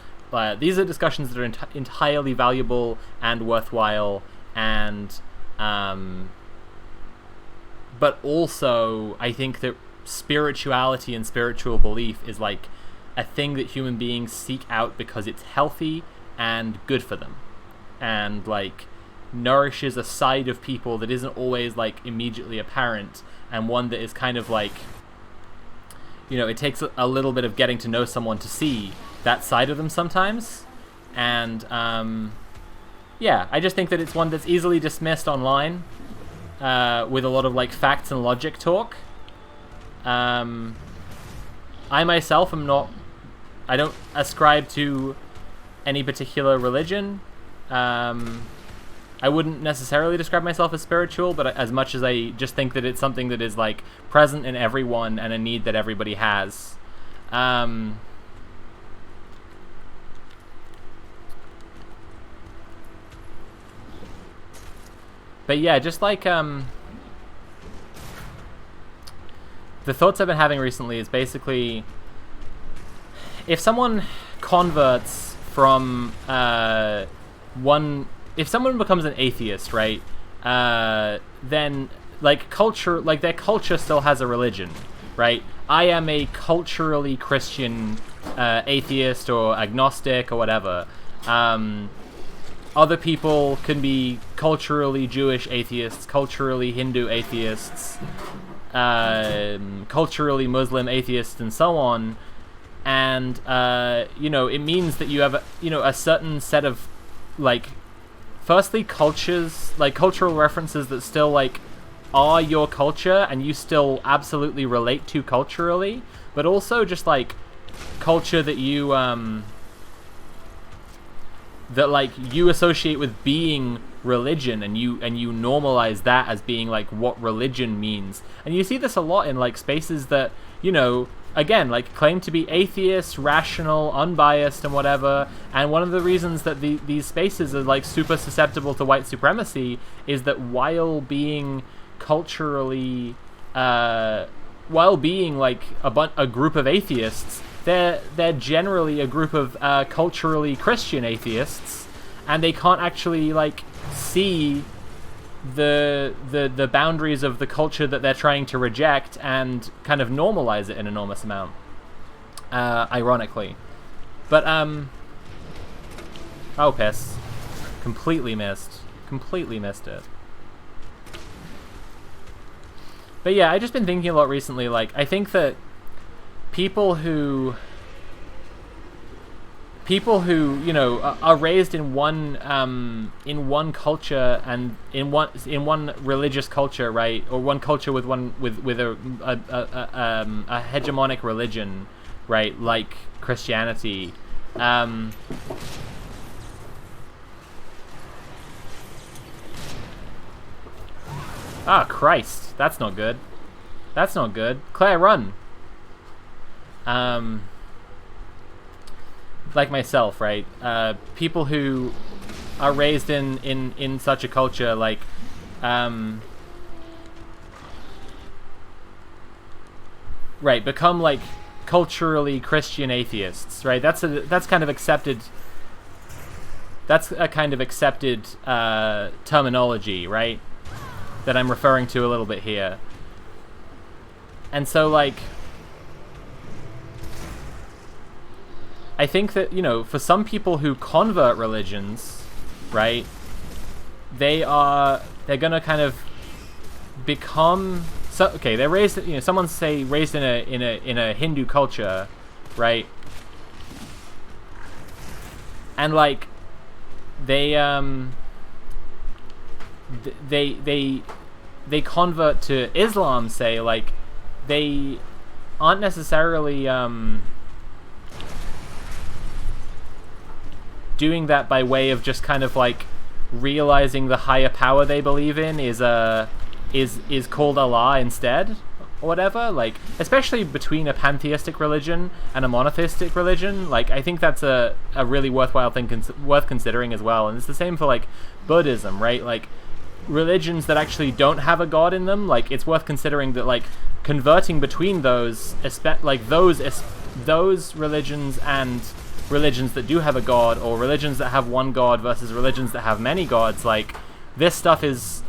These are discussions that are entirely valuable and worthwhile, and but also I think that spirituality and spiritual belief is like a thing that human beings seek out because it's healthy and good for them, and like nourishes a side of people that isn't always like immediately apparent, and one that is kind of like, it takes a little bit of getting to know someone to see that side of them sometimes. And I just think that it's one that's easily dismissed online with a lot of like facts and logic talk. I myself I don't ascribe to any particular religion. I wouldn't necessarily describe myself as spiritual, but as much as I just think that it's something that is like present in everyone and a need that everybody has. But yeah, just like the thoughts I've been having recently is basically, if someone converts from if someone becomes an atheist, right, then like their culture still has a religion, right? I am a culturally Christian atheist or agnostic or whatever. Other people can be culturally Jewish atheists, culturally Hindu atheists, culturally Muslim atheists, and so on. And it means that you have a certain set of like, firstly, cultures, like cultural references that still like are your culture and you still absolutely relate to culturally, but also just like culture that you that like you associate with being religion, and you normalize that as being like what religion means. And you see this a lot in like spaces that, again, like claim to be atheist, rational, unbiased, and whatever. And one of the reasons that these spaces are like super susceptible to white supremacy is that while being culturally, while being like a group of atheists, they're generally a group of culturally Christian atheists, and they can't actually like see the boundaries of the culture that they're trying to reject and kind of normalize it in an enormous amount, ironically. But oh piss, completely missed it. But yeah, I've just been thinking a lot recently, like I think that people who are raised in one culture and in one religious culture, right, or one culture with a hegemonic religion, right, like Christianity. Christ, that's not good. Claire, run. Like myself, right? People who are raised in such a culture, like, right, become like culturally Christian atheists, right? That's kind of accepted. That's a kind of accepted terminology, right? That I'm referring to a little bit here. And so, like, I think that, for some people who convert religions, right, they're gonna kind of become they're raised, someone say raised in a Hindu culture, right? And like they convert to Islam, say, like they aren't necessarily doing that by way of just kind of like realizing the higher power they believe in is called Allah instead, or whatever. Like, especially between a pantheistic religion and a monotheistic religion, like, I think that's a really worthwhile thing, worth considering as well. And it's the same for, like, Buddhism, right? Like, religions that actually don't have a god in them, like, it's worth considering that, like, converting between those, like, those religions and religions that do have a god, or religions that have one god versus religions that have many gods, like, this stuff is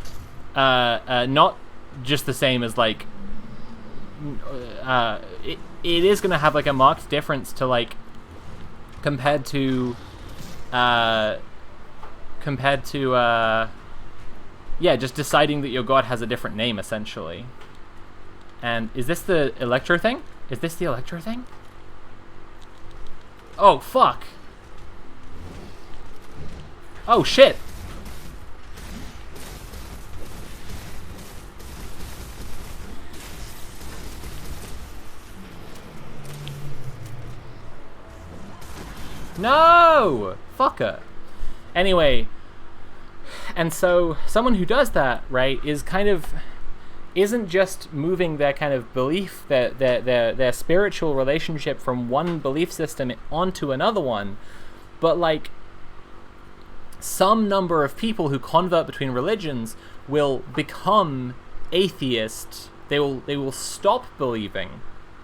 not just the same as, like, it is going to have, like, a marked difference to, like, compared to yeah, just deciding that your god has a different name, essentially. And is this the Electro thing? Is this the Electro thing? Oh, fuck. Oh, shit. No! Fucker. Anyway, and so someone who does that, right, is kind of isn't just moving their kind of belief, their spiritual relationship from one belief system onto another one, but, like, some number of people who convert between religions will become atheist. They will stop believing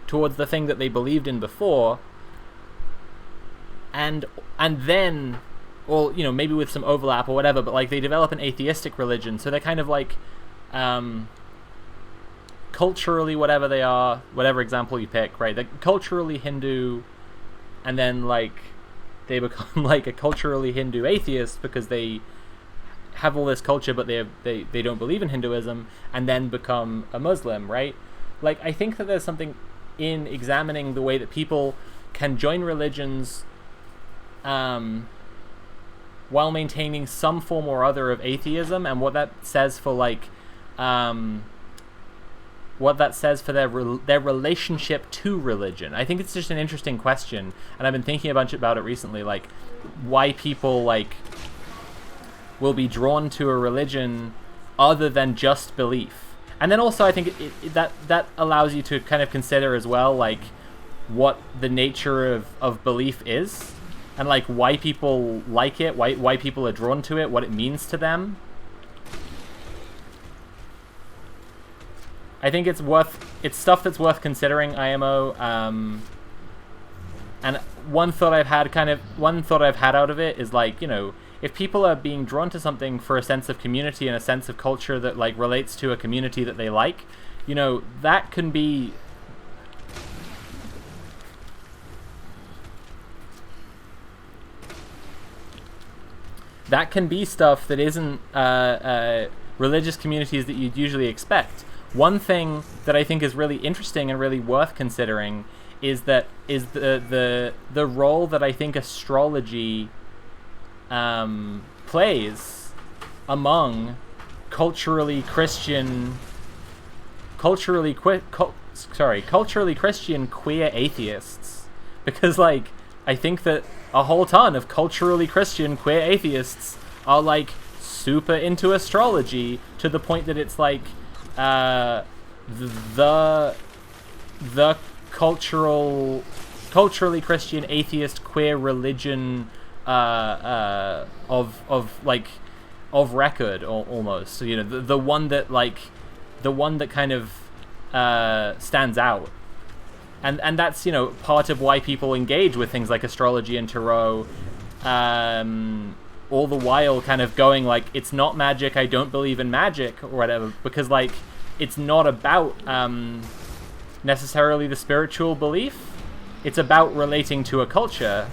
towards the thing that they believed in before, and then, or, you know, maybe with some overlap or whatever, but, like, they develop an atheistic religion, so they're kind of, like, culturally whatever they are, whatever example you pick, right? They're culturally Hindu, and then, like, they become, like, a culturally Hindu atheist because they have all this culture, but they don't believe in Hinduism, and then become a Muslim, right? Like, I think that there's something in examining the way that people can join religions while maintaining some form or other of atheism, and what that says for, like, what that says for their relationship to religion. I think it's just an interesting question, and I've been thinking a bunch about it recently, like, why people, like, will be drawn to a religion other than just belief. And then also I think that allows you to kind of consider as well, like, what the nature of belief is, and, like, why people like it, why people are drawn to it, what it means to them. I think it's stuff that's worth considering, IMO. And one thought I've had out of it is, like, you know, if people are being drawn to something for a sense of community and a sense of culture that, like, relates to a community that they like, you know, that can be stuff that isn't religious communities that you'd usually expect. One thing that I think is really interesting and really worth considering is the role that I think astrology plays among culturally Christian queer atheists, because, like, I think that a whole ton of culturally Christian queer atheists are, like, super into astrology to the point that it's, like, the culturally Christian atheist queer religion of record, almost. So, you know, the one that kind of stands out, and that's, you know, part of why people engage with things like astrology and tarot, all the while kind of going, like, it's not magic, I don't believe in magic, or whatever, because, like, it's not about necessarily the spiritual belief, it's about relating to a culture.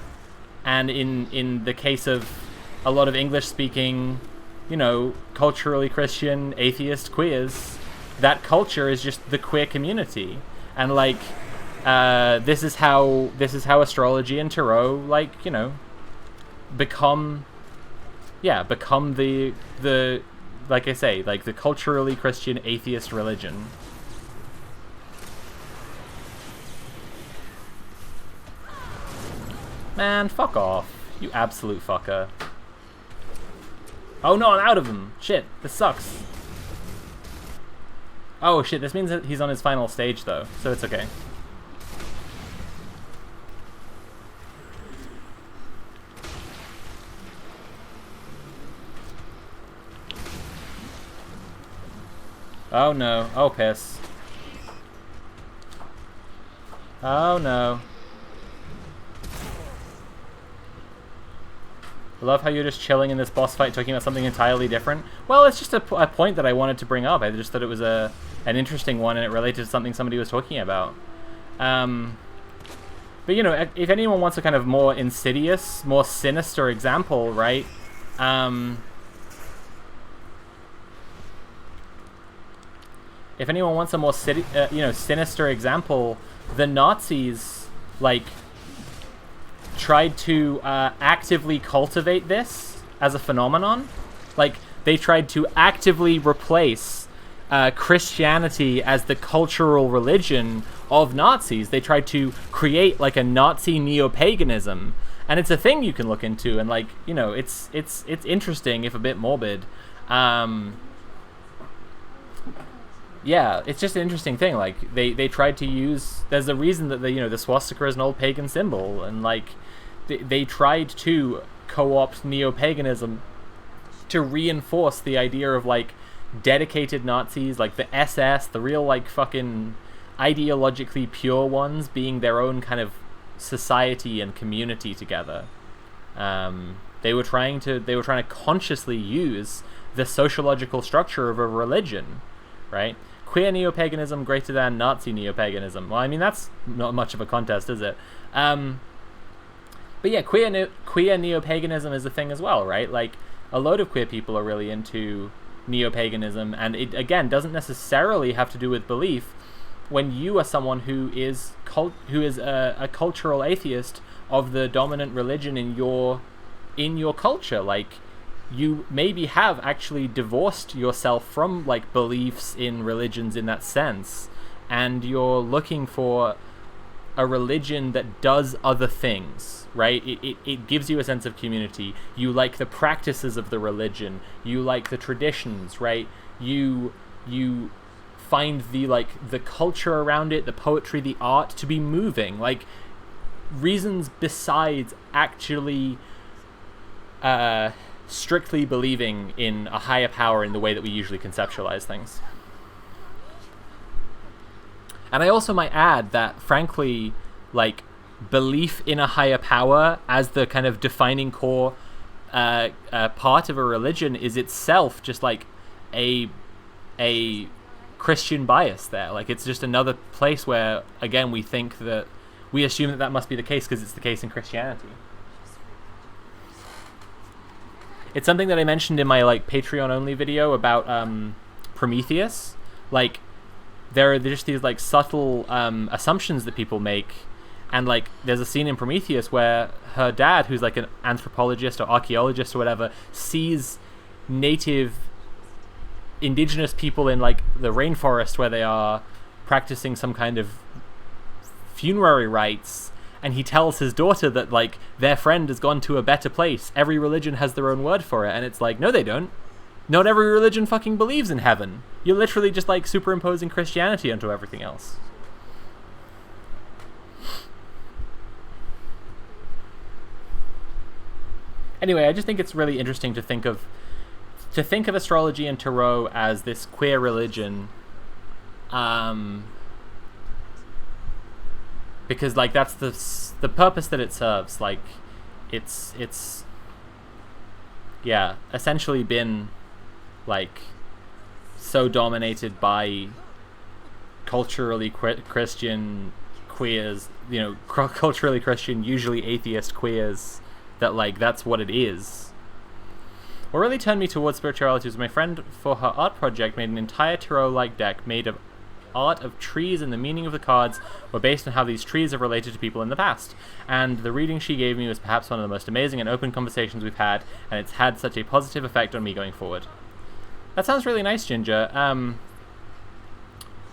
And in the case of a lot of English-speaking, you know, culturally Christian atheist queers, that culture is just the queer community. And, like, this is how astrology and tarot, like, you know, become the like I say, like, the culturally Christian atheist religion. Man, fuck off, you absolute fucker. Oh no, I'm out of them. Shit, this sucks. Oh shit, this means that he's on his final stage though, so it's okay. Oh no, oh piss. Oh no. I love how you're just chilling in this boss fight talking about something entirely different. Well, it's just a point that I wanted to bring up. I just thought it was an interesting one and it related to something somebody was talking about. But, you know, if anyone wants a kind of more insidious, more sinister example, right? If anyone wants a more sinister example, the Nazis, like, tried to actively cultivate this as a phenomenon. Like, they tried to actively replace Christianity as the cultural religion of Nazis. They tried to create, like, a Nazi neo-paganism. And it's a thing you can look into, and, like, you know, it's interesting, if a bit morbid. Yeah, it's just an interesting thing. Like, they tried to use... There's a reason that, the swastika is an old pagan symbol, and, like, they tried to co-opt neo-paganism to reinforce the idea of, like, dedicated Nazis, like the SS, the real, like, fucking ideologically pure ones, being their own kind of society and community together. They were trying to consciously use the sociological structure of a religion, right? Queer neo-paganism greater than Nazi neo-paganism. Well, I mean, that's not much of a contest, is it? But yeah, queer neo-paganism is a thing as well, right? Like, a load of queer people are really into neo-paganism, and it, again, doesn't necessarily have to do with belief. When you are someone who is a cultural atheist of the dominant religion in your culture, like, you maybe have actually divorced yourself from, like, beliefs in religions in that sense, and you're looking for a religion that does other things, right? It gives you a sense of community. You like the practices of the religion. You like the traditions, right? You find the culture around it, the poetry, the art to be moving. Like, reasons besides actually strictly believing in a higher power in the way that we usually conceptualize things. And I also might add that, frankly, like, belief in a higher power as the kind of defining core part of a religion is itself just, like, a Christian bias there. Like, it's just another place where, again, we assume that must be the case because it's the case in Christianity. It's something that I mentioned in my, like, Patreon-only video about Prometheus. Like, there are just these, like, subtle assumptions that people make, and, like, there's a scene in Prometheus where her dad, who's, like, an anthropologist or archaeologist or whatever, sees native indigenous people in, like, the rainforest where they are practicing some kind of funerary rites, and he tells his daughter that, like, their friend has gone to a better place. Every religion has their own word for it, and it's like, no, they don't. Not every religion fucking believes in heaven. You're literally just, like, superimposing Christianity onto everything else. Anyway, I just think it's really interesting to think of astrology and tarot as this queer religion, because, like, that's the purpose that it serves. Like, it's yeah, essentially been, like, so dominated by culturally Christian queers, culturally Christian, usually atheist queers, that, like, that's what it is. What really turned me towards spirituality was my friend, for her art project, made an entire tarot-like deck made of art of trees, and the meaning of the cards were based on how these trees have related to people in the past. And the reading she gave me was perhaps one of the most amazing and open conversations we've had, and it's had such a positive effect on me going forward. That sounds really nice, Ginger.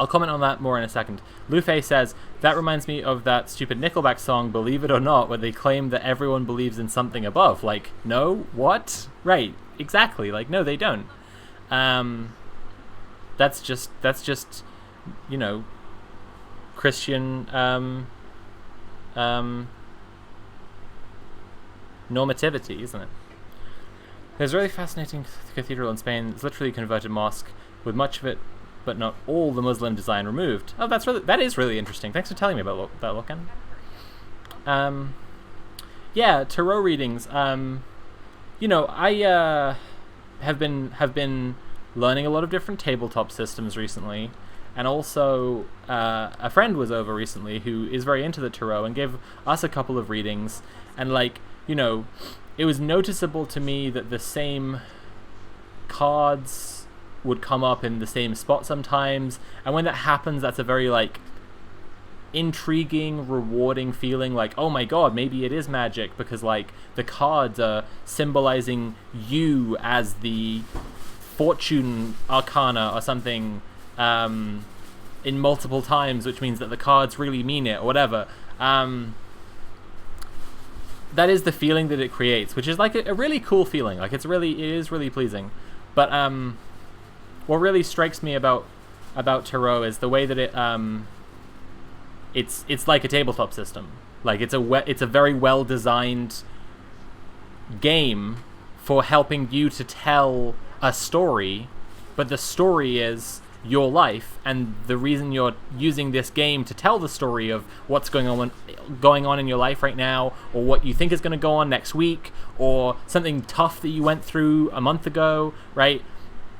I'll comment on that more in a second. Luffy says, that reminds me of that stupid Nickelback song, Believe It or Not, where they claim that everyone believes in something above. Like, no? What? Right. exactly. Like, no, they don't. That's just Christian normativity, isn't it? There's a really fascinating cathedral in Spain. It's literally a converted mosque with much of it, but not all, the Muslim design removed. Oh, that is really interesting. Thanks for telling me about that, Loken. Yeah, tarot readings. I have been learning a lot of different tabletop systems recently, and also a friend was over recently who is very into the tarot and gave us a couple of readings, and it was noticeable to me that the same cards would come up in the same spot sometimes, and when that happens, that's a very intriguing, rewarding feeling, like, oh my god, maybe it is magic, because the cards are symbolizing you as the fortune arcana or something in multiple times, which means that the cards really mean it or whatever. That is the feeling that it creates, which is a really cool feeling. It is really pleasing. But what really strikes me about tarot is the way that it's like a tabletop system. It's a very well designed game for helping you to tell a story, but the story is your life, and the reason you're using this game to tell the story of what's going on in your life right now, or what you think is going to go on next week, or something tough that you went through a month ago, right?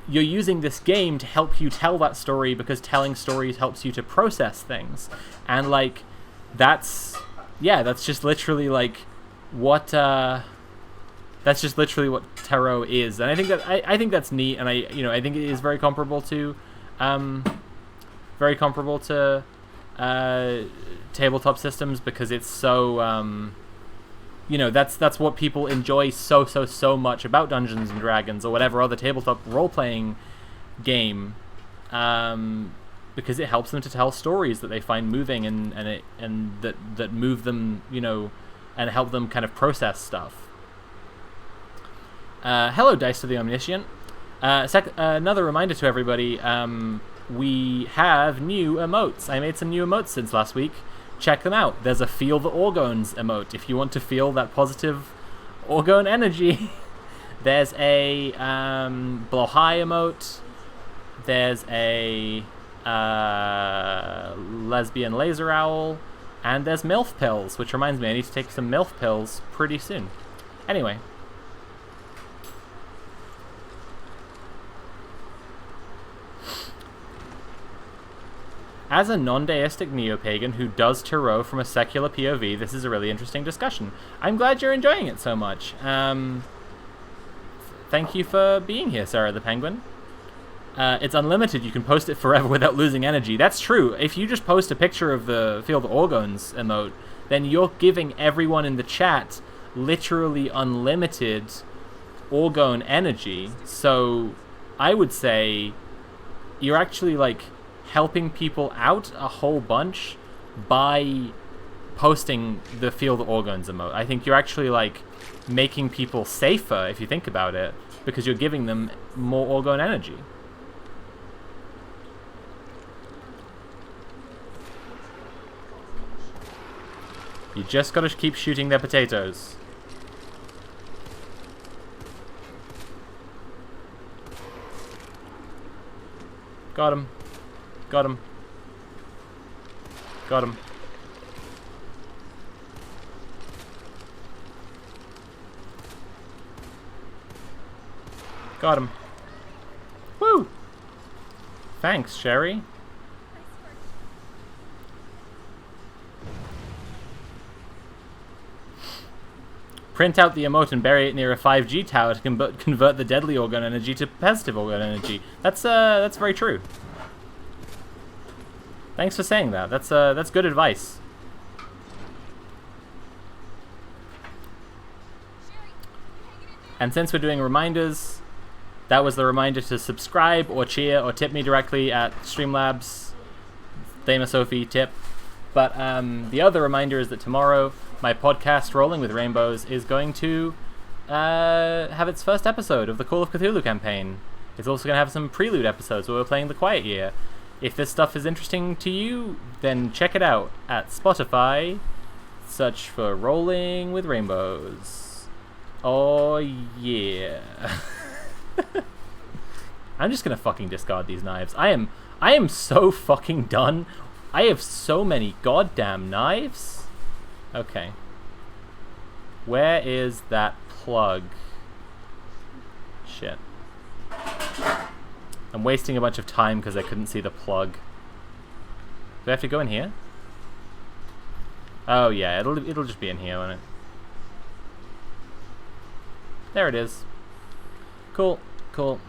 You're using this game to help you tell that story, because telling stories helps you to process things. And that's just literally what tarot is. And I think that's neat, and I think it is very comparable to tabletop systems, because it's so that's what people enjoy so much about Dungeons and Dragons or whatever other tabletop role-playing game, because it helps them to tell stories that they find moving and that move them, and help them kind of process stuff. Hello, Dice to the Omniscient. Another reminder to everybody, we have new emotes. I made some new emotes since last week. Check them out. There's a Feel the Orgones emote if you want to feel that positive Orgone energy. There's a Blow High emote. There's a Lesbian Laser Owl. And there's MILF Pills, which reminds me I need to take some MILF Pills pretty soon. Anyway. As a non-deistic neo-pagan who does tarot from a secular POV, this is a really interesting discussion. I'm glad you're enjoying it so much. Thank you for being here, Sarah the Penguin. It's unlimited. You can post it forever without losing energy. That's true. If you just post a picture of the Feel the Orgones emote, then you're giving everyone in the chat literally unlimited Orgone energy. So I would say you're actually helping people out a whole bunch by posting the Feel the Orgones emote. I think you're actually making people safer, if you think about it, because you're giving them more Orgone energy. You just gotta keep shooting their potatoes. Got him. Got him. Got him. Got him. Woo! Thanks, Sherry. Print out the emote and bury it near a 5G tower to convert the deadly Orgone energy to positive Orgone energy. That's very true. Thanks for saying that. That's good advice. And since we're doing reminders, that was the reminder to subscribe or cheer or tip me directly at Streamlabs. Dama Sophie, tip. But the other reminder is that tomorrow, my podcast, Rolling with Rainbows, is going to have its first episode of the Call of Cthulhu campaign. It's also going to have some prelude episodes where we're playing the Quiet Year. If this stuff is interesting to you, then check it out at Spotify. Search for Rolling with Rainbows. Oh yeah. I'm just gonna fucking discard these knives. I am so fucking done. I have so many goddamn knives. Okay. Where is that plug? Shit. I'm wasting a bunch of time because I couldn't see the plug. Do I have to go in here? Oh yeah, it'll just be in here, won't it? There it is. Cool, cool.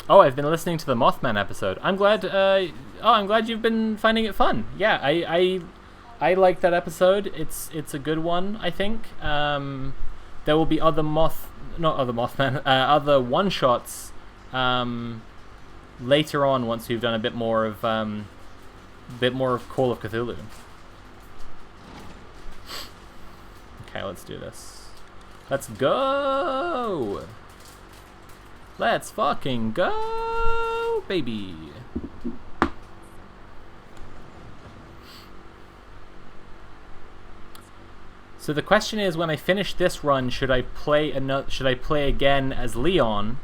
Oh, I've been listening to the Mothman episode. I'm glad. I'm glad you've been finding it fun. Yeah, I like that episode. It's a good one. I think. There will be other Mothman, other one shots. Later on, once we've done a bit more of Call of Cthulhu. Okay, let's do this. Let's go! Let's fucking go, baby! So the question is, when I finish this run, should I play again as Leon,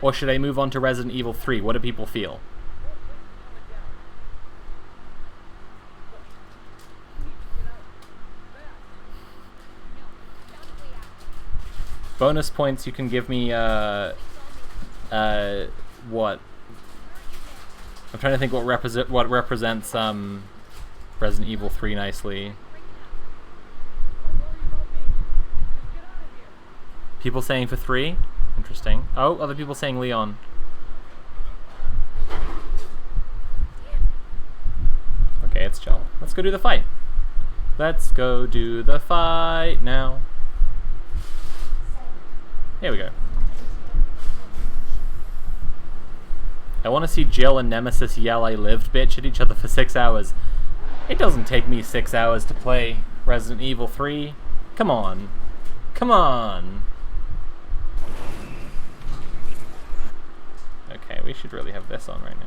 or should I move on to Resident Evil 3? What do people feel? Bonus points you can give me, what? I'm trying to think what represents, Resident Evil 3 nicely. People saying for 3? Interesting. Oh, other people saying Leon. Okay, it's chill. Let's go do the fight. Let's go do the fight now. Here we go. I want to see Jill and Nemesis yell "I lived, bitch" at each other for 6 hours. It doesn't take me 6 hours to play Resident Evil 3. Come on. Come on. Okay, we should really have this on right now.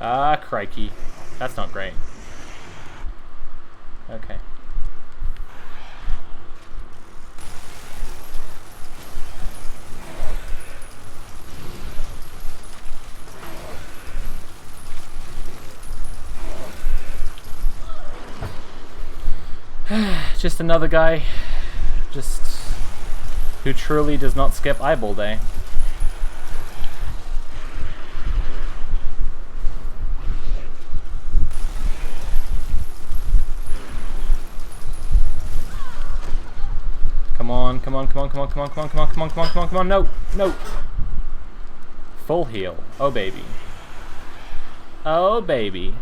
Ah, crikey. That's not great. Okay. Just another guy, who truly does not skip eyeball day. Come on, come on, come on, come on, come on, come on, come on, come on, come on, come on, come on, no, no. Full heal. Oh, baby. Oh, baby.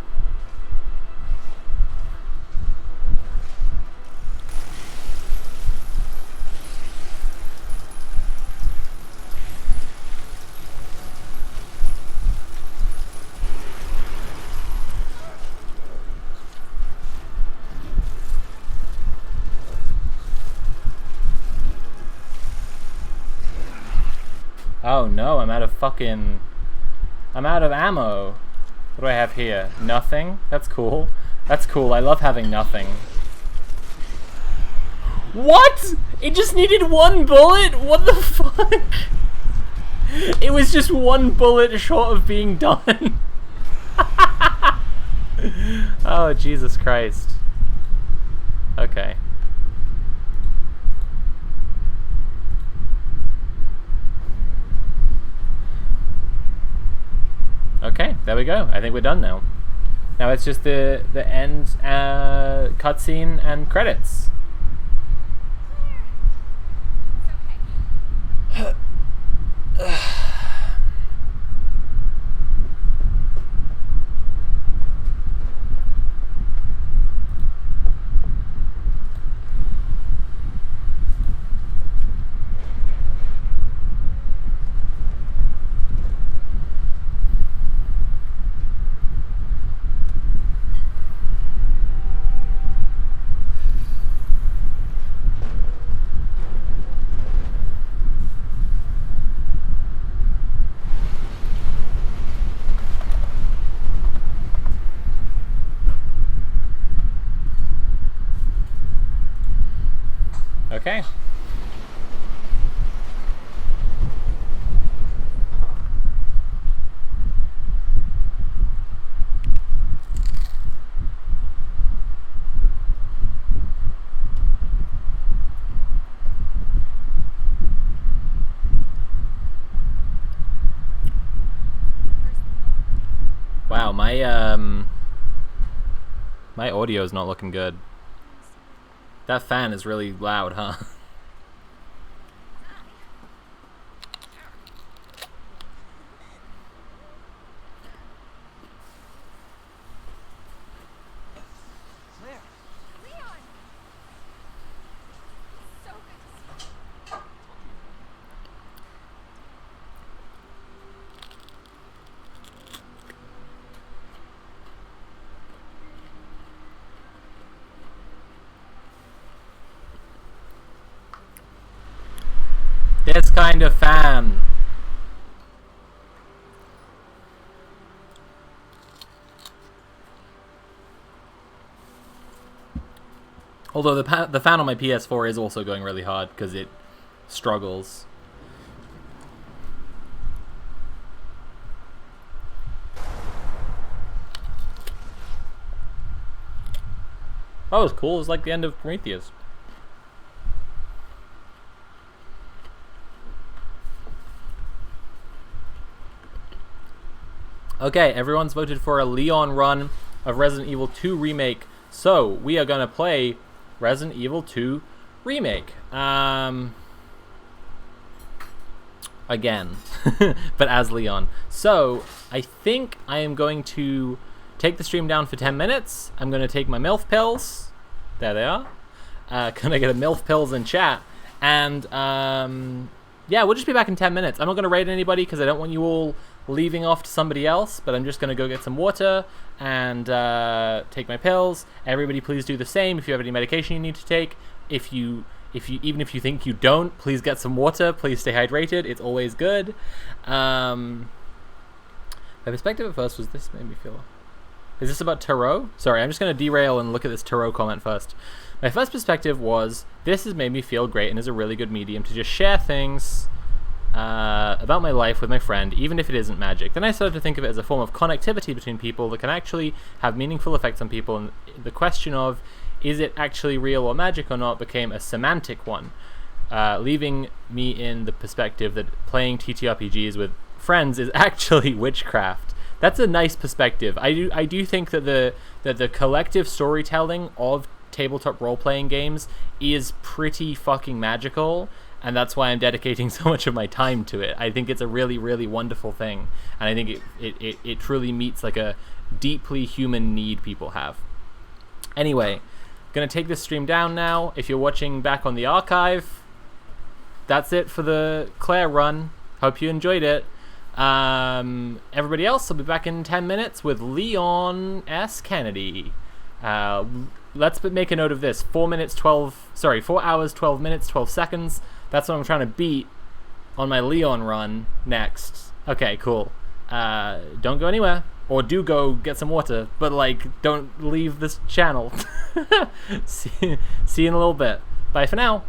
Oh no, I'm out of ammo. What do I have here? Nothing? That's cool. That's cool, I love having nothing. What?! It just needed one bullet?! What the fuck?! It was just one bullet short of being done. Oh, Jesus Christ. Okay. Okay, there we go. I think we're done now. Now it's just the end cutscene and credits. It's okay. Okay. Wow, my audio is not looking good. That fan is really loud, huh? Leon! So good to see you. This kind of fan. Although the fan on my PS4 is also going really hard because it struggles. That was cool. It was like the end of Prometheus. Okay, everyone's voted for a Leon run of Resident Evil 2 Remake. So, we are going to play Resident Evil 2 Remake. Again. But as Leon. So, I think I am going to take the stream down for 10 minutes. I'm going to take my MILF pills. There they are. Gonna get a MILF pills in chat. And, yeah, we'll just be back in 10 minutes. I'm not going to raid anybody because I don't want you all leaving off to somebody else, but I'm just going to go get some water and take my pills. Everybody please do the same. If you have any medication you need to take, even if you think you don't, please get some water. Please stay hydrated. It's always good. My perspective at first was this made me feel... Is this about tarot? Sorry, I'm just going to derail and look at this tarot comment first. My first perspective was, this has made me feel great and is a really good medium to just share things about my life with my friend, even if it isn't magic. Then I started to think of it as a form of connectivity between people that can actually have meaningful effects on people, and the question of, is it actually real or magic or not, became a semantic one, leaving me in the perspective that playing TTRPGs with friends is actually witchcraft. That's a nice perspective. I do think that the collective storytelling of tabletop role-playing games is pretty fucking magical, and that's why I'm dedicating so much of my time to it. I think it's a really, really wonderful thing, and I think it truly meets like a deeply human need people have. Anyway, gonna take this stream down now. If you're watching back on the archive, that's it for the Claire run. Hope you enjoyed it. Everybody else, I'll be back in 10 minutes with Leon S. Kennedy. Let's make a note of this. 4 hours, 12 minutes, 12 seconds. That's what I'm trying to beat on my Leon run next. Okay, cool. Don't go anywhere. Or do go get some water, but like, don't leave this channel. See you in a little bit. Bye for now.